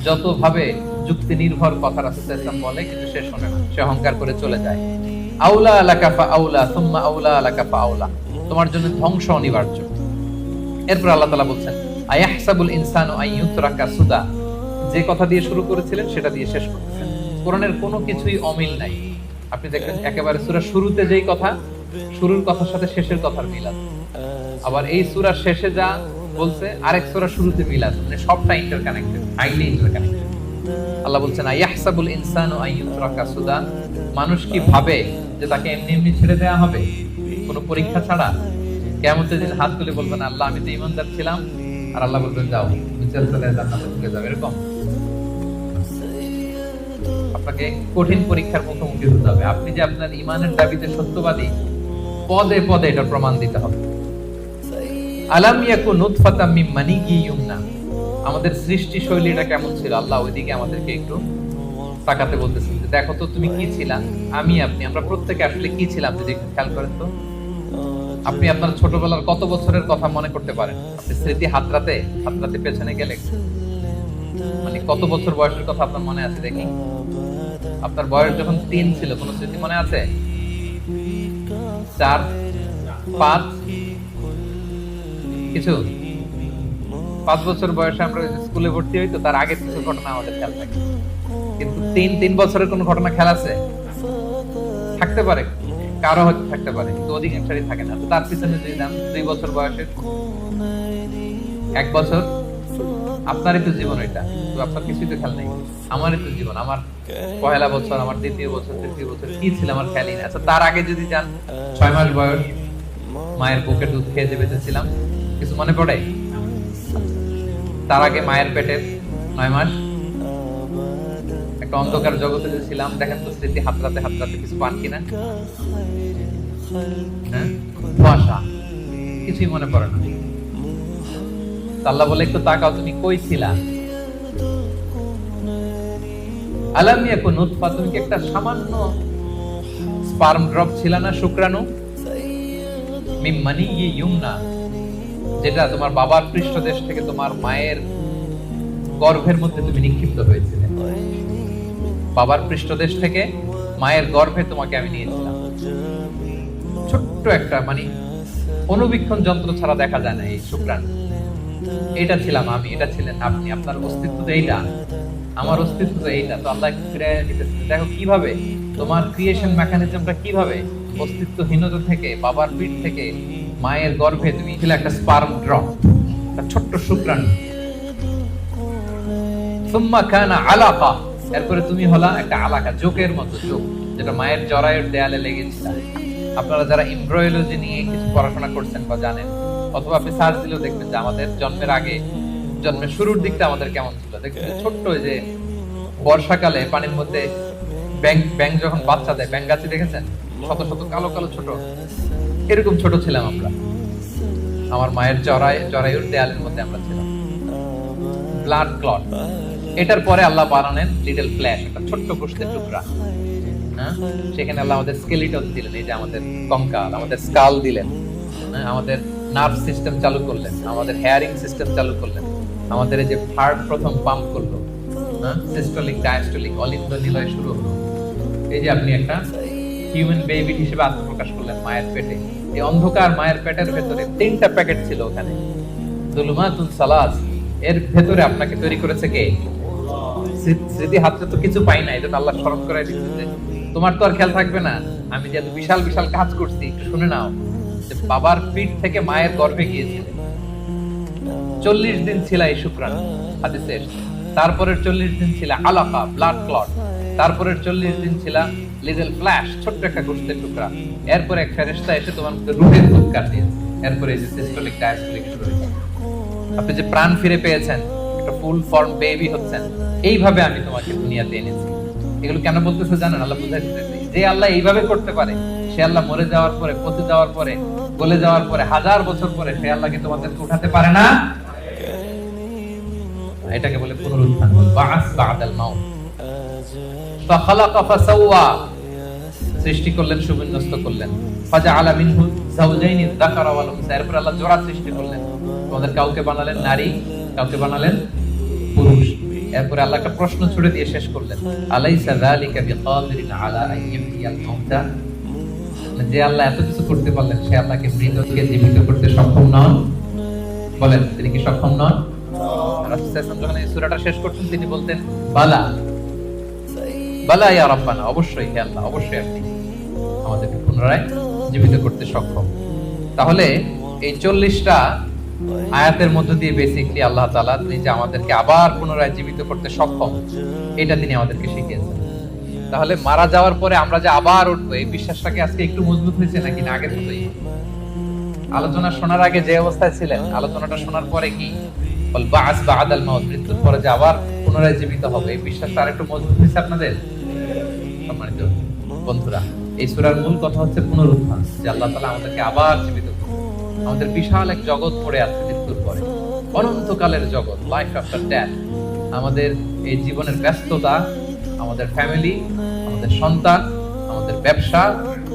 যত ভাবে যুক্তি নির্ভর কথা রাসূল সাল্লাল্লাহু আলাইহি ওয়াসাল্লাম বলে, কিন্তু সে শোনে না, সে অহংকার করে চলে যায়। আউলা লাকা ফা আউলা সুম্মা আউলা লাকা ফা আউলা, তোমার জন্য ধ্বংস অনিবার্য। এরপর আল্লাহ তাআলা বলছেন আয়াহসাবুল ইনসানু আন ইউতরাকা সুদা, যে কথা দিয়ে শুরু করেছিলেন সেটা দিয়ে শেষ করতেছেন। কোরআনের কোনো কিছুই অমিল নাই। আপনি দেখবেন একেবারে সূরার শুরুতে যেই কথা, শুরুর কথার সাথে শেষের কথার মিল আছে। আবার এই সূরার শেষে যা বলছে আরেক সূরার শুরুতে মিল আছে, মানে সবটা ইন্টারকানেক্টেড, হাইলি ইন্টারকানেক্টেড। আল্লাহ বলছেন আইয়াহসাবুল ইনসানু আইয়ুতরাকা সুদা, মানুষ কি ভাবে যে তাকে এমনি এমনি ছেড়ে দেওয়া হবে কোনো পরীক্ষা ছাড়া? কিয়ামতের দিন হাত তুলে বলবেন আল্লাহ আমি তো ঈমানদার ছিলাম, আর আল্লাহ বলবেন যাও বিচার চলে জান্নাতে ঢুকে যাও। এরকম আপনাকে কঠিন পরীক্ষার মুখোমুখি হতে হবে। আপনি যে আপনার ঈমানের দাবিতে সত্যবাদী, পদে পদে এটা প্রমাণ দিতে হবে। আলাম ইয়াকুন নুতফাতাম মিন মানিয়্যিন ইউমনা, আমাদের সৃষ্টি শৈলীটা কেমন ছিল আল্লাহ ওইদিকে আমাদেরকে একটু তাকাতে বলতেছেন যে দেখো তো তুমি কি ছিলা, আমি আপনি আমরা প্রত্যেকে আসলে কি ছিলাম যদি একটু খেয়াল করেন তো। আপনি আপনার ছোটবেলার কত বছরের কথা মনে করতে পারেন? আপনি স্মৃতি হাতরাতে পেছনে গেলে মানে কত বছর বয়সের কথা আপনার মনে আছে দেখি? আপনার বয়স যখন 3 ছিল কোন স্মৃতি মনে আছে? 4, 5 কিছু? 5 বছর বয়সে আমরা স্কুলে ভর্তি হই, তো তার আগের কিছু ঘটনা আমাদের খেয়াল থাকে। কিন্তু 3 বছরের কোন ঘটনা খেয়াল আছে? থাকতে পারে, কারো হয়তো থাকতে পারে, কিন্তু অধিকাংশই থাকে না। তো তার পিছনে যদি যান 2 বছর বয়সের, 1 বছর, আপনারই তো জীবন এটা, তো আপনার কিছুই তো খেয়াল নেই। আমারই তো জীবন, আমার পহেলা বছর, আমার দ্বিতীয় বছর, তৃতীয় বছর কি ছিল আমার খেয়ালই নেই। আচ্ছা তার আগে যদি যান 6 মাস বয়স, মায়ের বুকের দুধ খেয়ে যে বেঁচেছিলাম, কিছু মনে পড়ে? তার আগে মায়ের পেটের 9 মাস একটা অন্ধকার জগতে যে ছিলাম, দেখেন তো স্মৃতি হাতরাতে কিছু পান কিনা? হ্যাঁ, কুয়াশা, কিছুই মনে পড়ে না। আল্লাহ বলে একটু তাকাও তুমি কই ছিলা। আলাম ইয়াকুন নুতফা, তুমি কি একটা সামান্য স্পার্ম ড্রপ ছিলা না, শুক্রাণু? মিন মানিয়্যিন ইউমনা, যেটা তোমার বাবার পৃষ্ঠদেশ থেকে তোমার মায়ের গর্ভের মধ্যে তুমি নিক্ষিপ্ত হয়েছিলে। বাবার পৃষ্ঠদেশ থেকে মায়ের গর্ভে তোমাকে আমি নিয়েছিলাম। ছোট্ট একটা মানে অনুবীক্ষণ যন্ত্র ছাড়া দেখা যায় না এই শুক্রাণু। এটা ছিলাম আমি, এটা ছিলেন আপনি, আপনার অস্তিত্ব তো এইটা, আমার অস্তিত্ব তো এইটা। তো আল্লাহ ফিরে দিতেছে, দেখো কিভাবে তোমার ক্রিয়েশন মেকানিজমটা, কিভাবে অস্তিত্বহীনতা থেকে, বাবার পিঠ থেকে মায়ের গর্ভে তুমি ছিলে একটা স্পার্ম ড্রপ, একটা ছোট্ট শুক্রাণু। সুম্মা কানা আলাকা, এরপরে তুমি হলা একটা আলাকা, জোকের মতো জোক, যেটা মায়ের জরায়ুর দেয়ালে লেগেছিল। আপনারা যারা এমব্রয়োলজি নিয়ে কিছু পড়াশোনা করছেন বা জানেন, অথবা আপনি সার্চ দিলেও দেখবেন যে আমাদের জন্মের আগে, জন্মের শুরুর দিকটা আমাদের কেমন ছিল। দেখবেন ছোট্ট যে বর্ষাকালে পানির মধ্যে ব্যাঙ যখন বাচ্চা দেয়, ব্যাঙ গাছে দেখেছেন, শত শত কালো কালো ছোট, এরকম ছোট ছিলাম আমরা। আমার মায়ের জরায়ুর দেয়ালের মধ্যে আমরা ছিলাম। ব্লাড ক্লট, এটার পরে আল্লাহ বানালেন লিটল ফ্ল্যাশ, একটা ছোট্ট গোশতের টুকরা। সেখানে আল্লাহ আমাদের স্কেলিটন দিলেন, এই যে আমাদের কঙ্কাল, আমাদের স্কাল দিলেন, আমাদের নার্ভ সিস্টেম চালু করলেন, আমাদের হেয়ারিং সিস্টেম চালু করলেন, আমাদের এই যে হার্ট প্রথম পাম্প করলো, সিস্টোলিক ডায়াস্টোলিক অলিন্দ নিলয় শুরু হলো। এই যে আপনি একটা হিউম্যান বেবি হিসেবে আত্মপ্রকাশ করলেন মায়ের পেটে। এই অন্ধকার মায়ের পেটের ভেতরে 3টা প্যাকেট ছিল ওখানে, যুলুমাতুন সালাস, এর ভেতরে আপনাকে তৈরি করেছে কে? স্মৃতি হাতে তো কিছু পাই না, এটা আল্লাহ স্মরণ করাই দিচ্ছে। তোমার তো আর খেয়াল থাকবে না, আমি যে বিশাল বিশাল কাজ করছি, একটু শুনে নাও। বাবার পিঠ থেকে মায়ের গর্ভে গিয়েছিল, 40 দিন ছিল এই শুক্রাণু হাদিসে এসেছে। তারপরের 40 দিন ছিল আলাকা, ব্লাড ক্লট। তারপরের 40 দিন ছিল লিটল ফ্ল্যাশ, ছোট্ট একটা গোশতের টুকরা। এরপর এক ফেরেশতা এসে তোমার মধ্যে রূহের দুধ কাটিয়েছে। এরপরে এই যে সিস্টোলিক ডায়াস্টোলিক শুরু হয়েছে। আপনি যে প্রাণ ফিরে পেয়েছেন, একটা ফুল ফর্ম বেবি হচ্ছেন, এইভাবে আমি তোমাকে দুনিয়াতে এনেছি। এগুলো কেন বলতেছে জানেন? আল্লাহ বুঝাই দিতেছে, যে আল্লাহ এইভাবে করতে পারে, সে আল্লাহ মরে যাওয়ার পরে, পচে যাওয়ার পরে, গলে যাওয়ার পরে, 1000 বছর পরে সে আল্লাহকে তোমাদেরকে উঠাতে পারে না? এটাকে বলে পুনরুত্থান, বা'আস বা'দাল মাউত। ফাখালাকা ফাসাওয়া, সৃষ্টি করলেন, সুবিন্যস্ত করলেন। ফাজআলা মিনহু যাওজাইনি যাকারা ওয়াল উনসা, এরপর আল্লাহ জোড়া সৃষ্টি করলেন। তোমাদের কাউকে বানালেন নারী, কাউকে বানালেন পুরুষ। এরপরে আল্লাহ একটা প্রশ্ন ছুড়ে দিয়ে শেষ করলেন, আলাইসা যালিকা বিকাদিরিন আলা আন ইহইয়াল মাউতা, যে আল্লাহ এত কিছু করতে পারলেন, সে আল্লাহকে মৃতকে জীবিত করতে সক্ষম নন? বলেন, তিনি কি সক্ষম নন? রাসূল সাল্লাল্লাহু আলাইহি ওয়াসাল্লাম যখন এই সূরাটা শেষ করতেন তিনি বলতেন বালা বালা ইয়া রাব্বানা, অবশ্যই হে আল্লাহ, অবশ্যই আপনি আমাদেরকে পুনরায় জীবিত করতে সক্ষম। তাহলে এই 40টা আয়াতের মধ্য দিয়ে বেসিক্যালি আল্লাহ তাআলা তিনি যে আমাদেরকে আবার পুনরায় জীবিত করতে সক্ষম এটা তিনি আমাদেরকে শিখিয়েছেন। তাহলে মারা যাওয়ার পরে আমরা যে আবার উঠবো এই বিশ্বাসটাকে আজকে একটু মজবুত হয়েছে নাকি না আগের মতোই? আলোচনা শোনার আগে যে অবস্থায় ছিলেন, আলোচনাটা শোনার পরে কি বল বাস বাদাল মাউত, মৃত্যুর পরে যে আবার পুনরায় জীবিত হবে এই বিশ্বাসটা আরেকটু মজবুত হয়েছে আপনাদের? সম্মানিত বন্ধুরা, এই সূরার মূল কথা হচ্ছে পুনরুত্থান, যে আল্লাহ তাআলা আমাদেরকে আবার জীবিত করবেন। আমাদের বিশাল এক জগৎ পড়ে আছে মৃত্যুর পরে, অনন্তকালের জগৎ, লাইফ আফটার ডেথ। আমাদের এই জীবনের ব্যস্ততা, আমাদের ফ্যামিলি, আমাদের সন্তান, আমাদের ব্যবসা,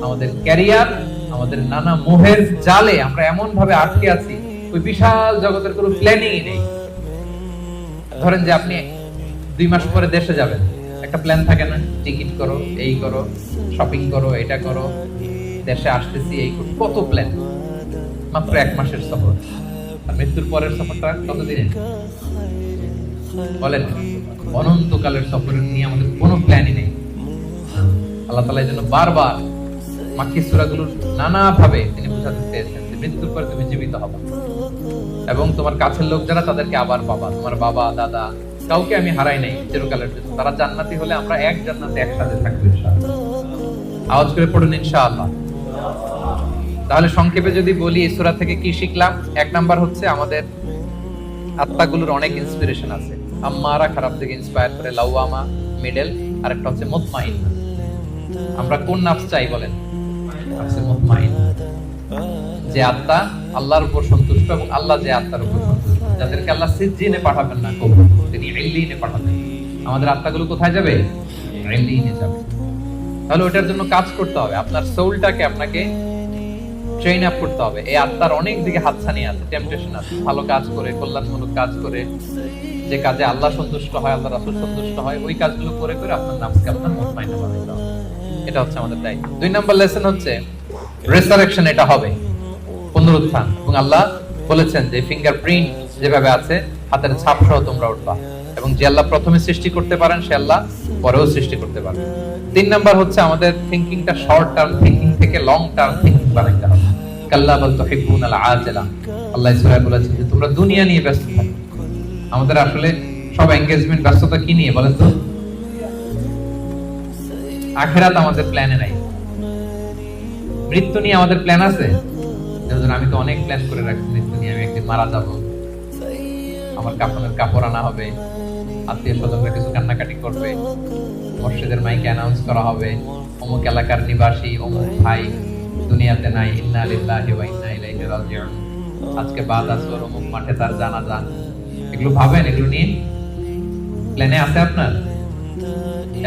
আমাদের ক্যারিয়ার, আমাদের নানা মোহের জালে আমরা এমন ভাবে আটকে আছি, ওই বিশাল জগতের কোনো প্ল্যানিংই নেই। ধরেন যে আপনি 2 মাস পরে দেশে যাবেন, একটা প্ল্যান থাকে না, টিকিট করো, এই করো, শপিং করো, এটা করো, দেশে আসতেছি, এই করো, কত প্ল্যান। মাত্র 1 মাসের সফর। আর মৃত্যুর পরের সফরটা কতদিনের বলেন? অনন্তকালের সফরের নিয়ে আমাদের কোনো প্ল্যানই নেই। আল্লাহ তাআলা এজন্য বারবার মাক্কি সূরাগুলোর নানা ভাবে তিনি বোঝাতে চেয়েছেন যে মৃত্যুর পর তুমি জীবিত হবে এবং তোমার কাছের লোক যারা তাদেরকে আবার পাবা। তোমার বাবা দাদা কাউকে আমি হারাই নাই চিরকালের জন্য, তারা জান্নাতি হলে আমরা এক জান্নাতে একসাথে থাকবো ইনশাআল্লাহ। আওয়াজ করে পড়ুন ইনশাআল্লাহ। তাহলে সংক্ষেপে যদি বলি এই সূরা থেকে কি শিখলাম? 1 নাম্বার হচ্ছে আমাদের আত্মাগুলোর অনেক ইন্সপিরেশন আছে। আম্মারা খারাপ থেকে ইন্সপায়ার করে, লাওয়ামা মিডল, আর একটা হচ্ছে মুতমাইন্না। আমরা কোন নাফস চাই বলেন? নাফসে মুতমাইন্না, যে আত্মা আল্লাহর উপর সন্তুষ্ট এবং আল্লাহ যে আত্মার উপর সন্তুষ্ট, যাদেরকে আল্লাহ সিজ্জিনে পাঠাবেন না, কবর তিনি ইল্লিনে পাঠাবেন। আমাদের আত্মাগুলো কোথায় যাবে? ইল্লিনে যাবে। তাহলে ওটার জন্য কাজ করতে হবে, আপনার সোলটাকে আপনাকে ট্রেন আপ করতে হবে। এই আত্মার অনেক দিকে হাতছানি আছে, টেম্পটেশন আছে। ভালো কাজ করে, কল্যাণমূলক কাজ করে, যে কাজে আল্লাহ সন্তুষ্ট হয়, আল্লাহ রাসূল সন্তুষ্ট হয়, ওই কাজগুলো করে করে আপনার নাফসকে আপনার মুতমাইন্না বানাতে হবে। এটা হচ্ছে আমাদের দায়িত্ব। 2 নাম্বার লেসন হচ্ছে রেসারেকশন। এটা হবে পুনরুত্থান, এবং আল্লাহ বলেছেন যে ফিঙ্গারপ্রিন্ট যেভাবে আছে হাতের ছাপ সহ তোমরা উঠবা, এবং যে আল্লাহ প্রথমে সৃষ্টি করতে পারেন সে আল্লাহ পরেও সৃষ্টি করতে পারেন। 3 নাম্বার হচ্ছে আমাদের থিংকিংটা শর্ট টার্ম থিংকিং থেকে লং টার্ম থিংকিং বানাইতে হবে। কাল্লা বাল তুহিব্বুনাল আজিলা, আল্লাহ সূরায় বলেছেন যে তোমরা দুনিয়া নিয়ে ব্যস্ত থাকো। আমাদের আসলে সব এনগেজমেন্ট, ব্যস্ততা কি নিয়ে বলেন তো? আখিরাত আমাদের প্ল্যানে নাই। মৃত্যু নিয়ে আমাদের প্ল্যান আছে? যেমন আমি তো অনেক প্ল্যান করে রাখছি মৃত্যু নিয়ে, আমি একদিন মারা যাব, আমার কাফনের কাপড় আনা হবে, আত্মীয় স্বজনরা কিছু কান্নাকাটি করবে, মসজিদের মাইকে অ্যানাউন্স করা হবে অমুক এলাকার নিবাসী অমুক ভাই দুনিয়াতে নাই, ইন্না লিল্লাহি ওয়া ইন্না ইলাইহি রাজিউন, আজকে বাদ আসর অমুক মাঠে তার জানাজা। এগুলো ভাবেন? এগুলো নিয়ে প্ল্যানে আছে আপনার?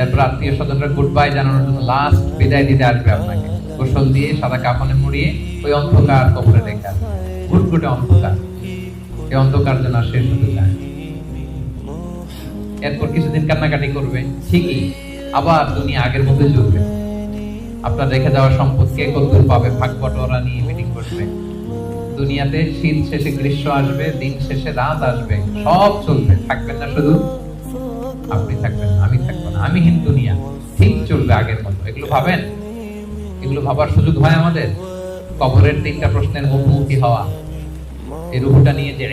এরপর আত্মীয় স্বজনরা গুড বাই জানানোর জন্য লাস্ট বিদায় দিতে আসবে আপনাকে, গোসল দিয়ে সাদা কাফনে মুড়িয়ে ওই অন্ধকার কবরে রেখে আসবে। গুটগুটে অন্ধকার, এই অন্ধকার যেন আর শেষ হতে চায়। এরপর কিছুদিন কান্নাকাটি করবে, ঠিকই আবার দুনিয়া আগের মতোই চলবে। আপনার রেখে যাওয়া সম্পদ কে কতদূর পাবে, ভাগ বটোয়ারা নিয়ে মিটিং করবে। দুনিয়াতে শীত শেষে গ্রীষ্ম আসবে, দিন শেষে রাত আসবে, সব চলবে। থাকবেন না শুধু আপনি, থাকবেন না আমি, থাকবো না আমিহীন দুনিয়া, ঠিক চলবে আগের মতো। এগুলো ভাবেন? এগুলো ভাবার সুযোগ হয় আমাদের? কবরের 3টা প্রশ্নের মুখোমুখি হওয়া, এই রূহটা নিয়ে যে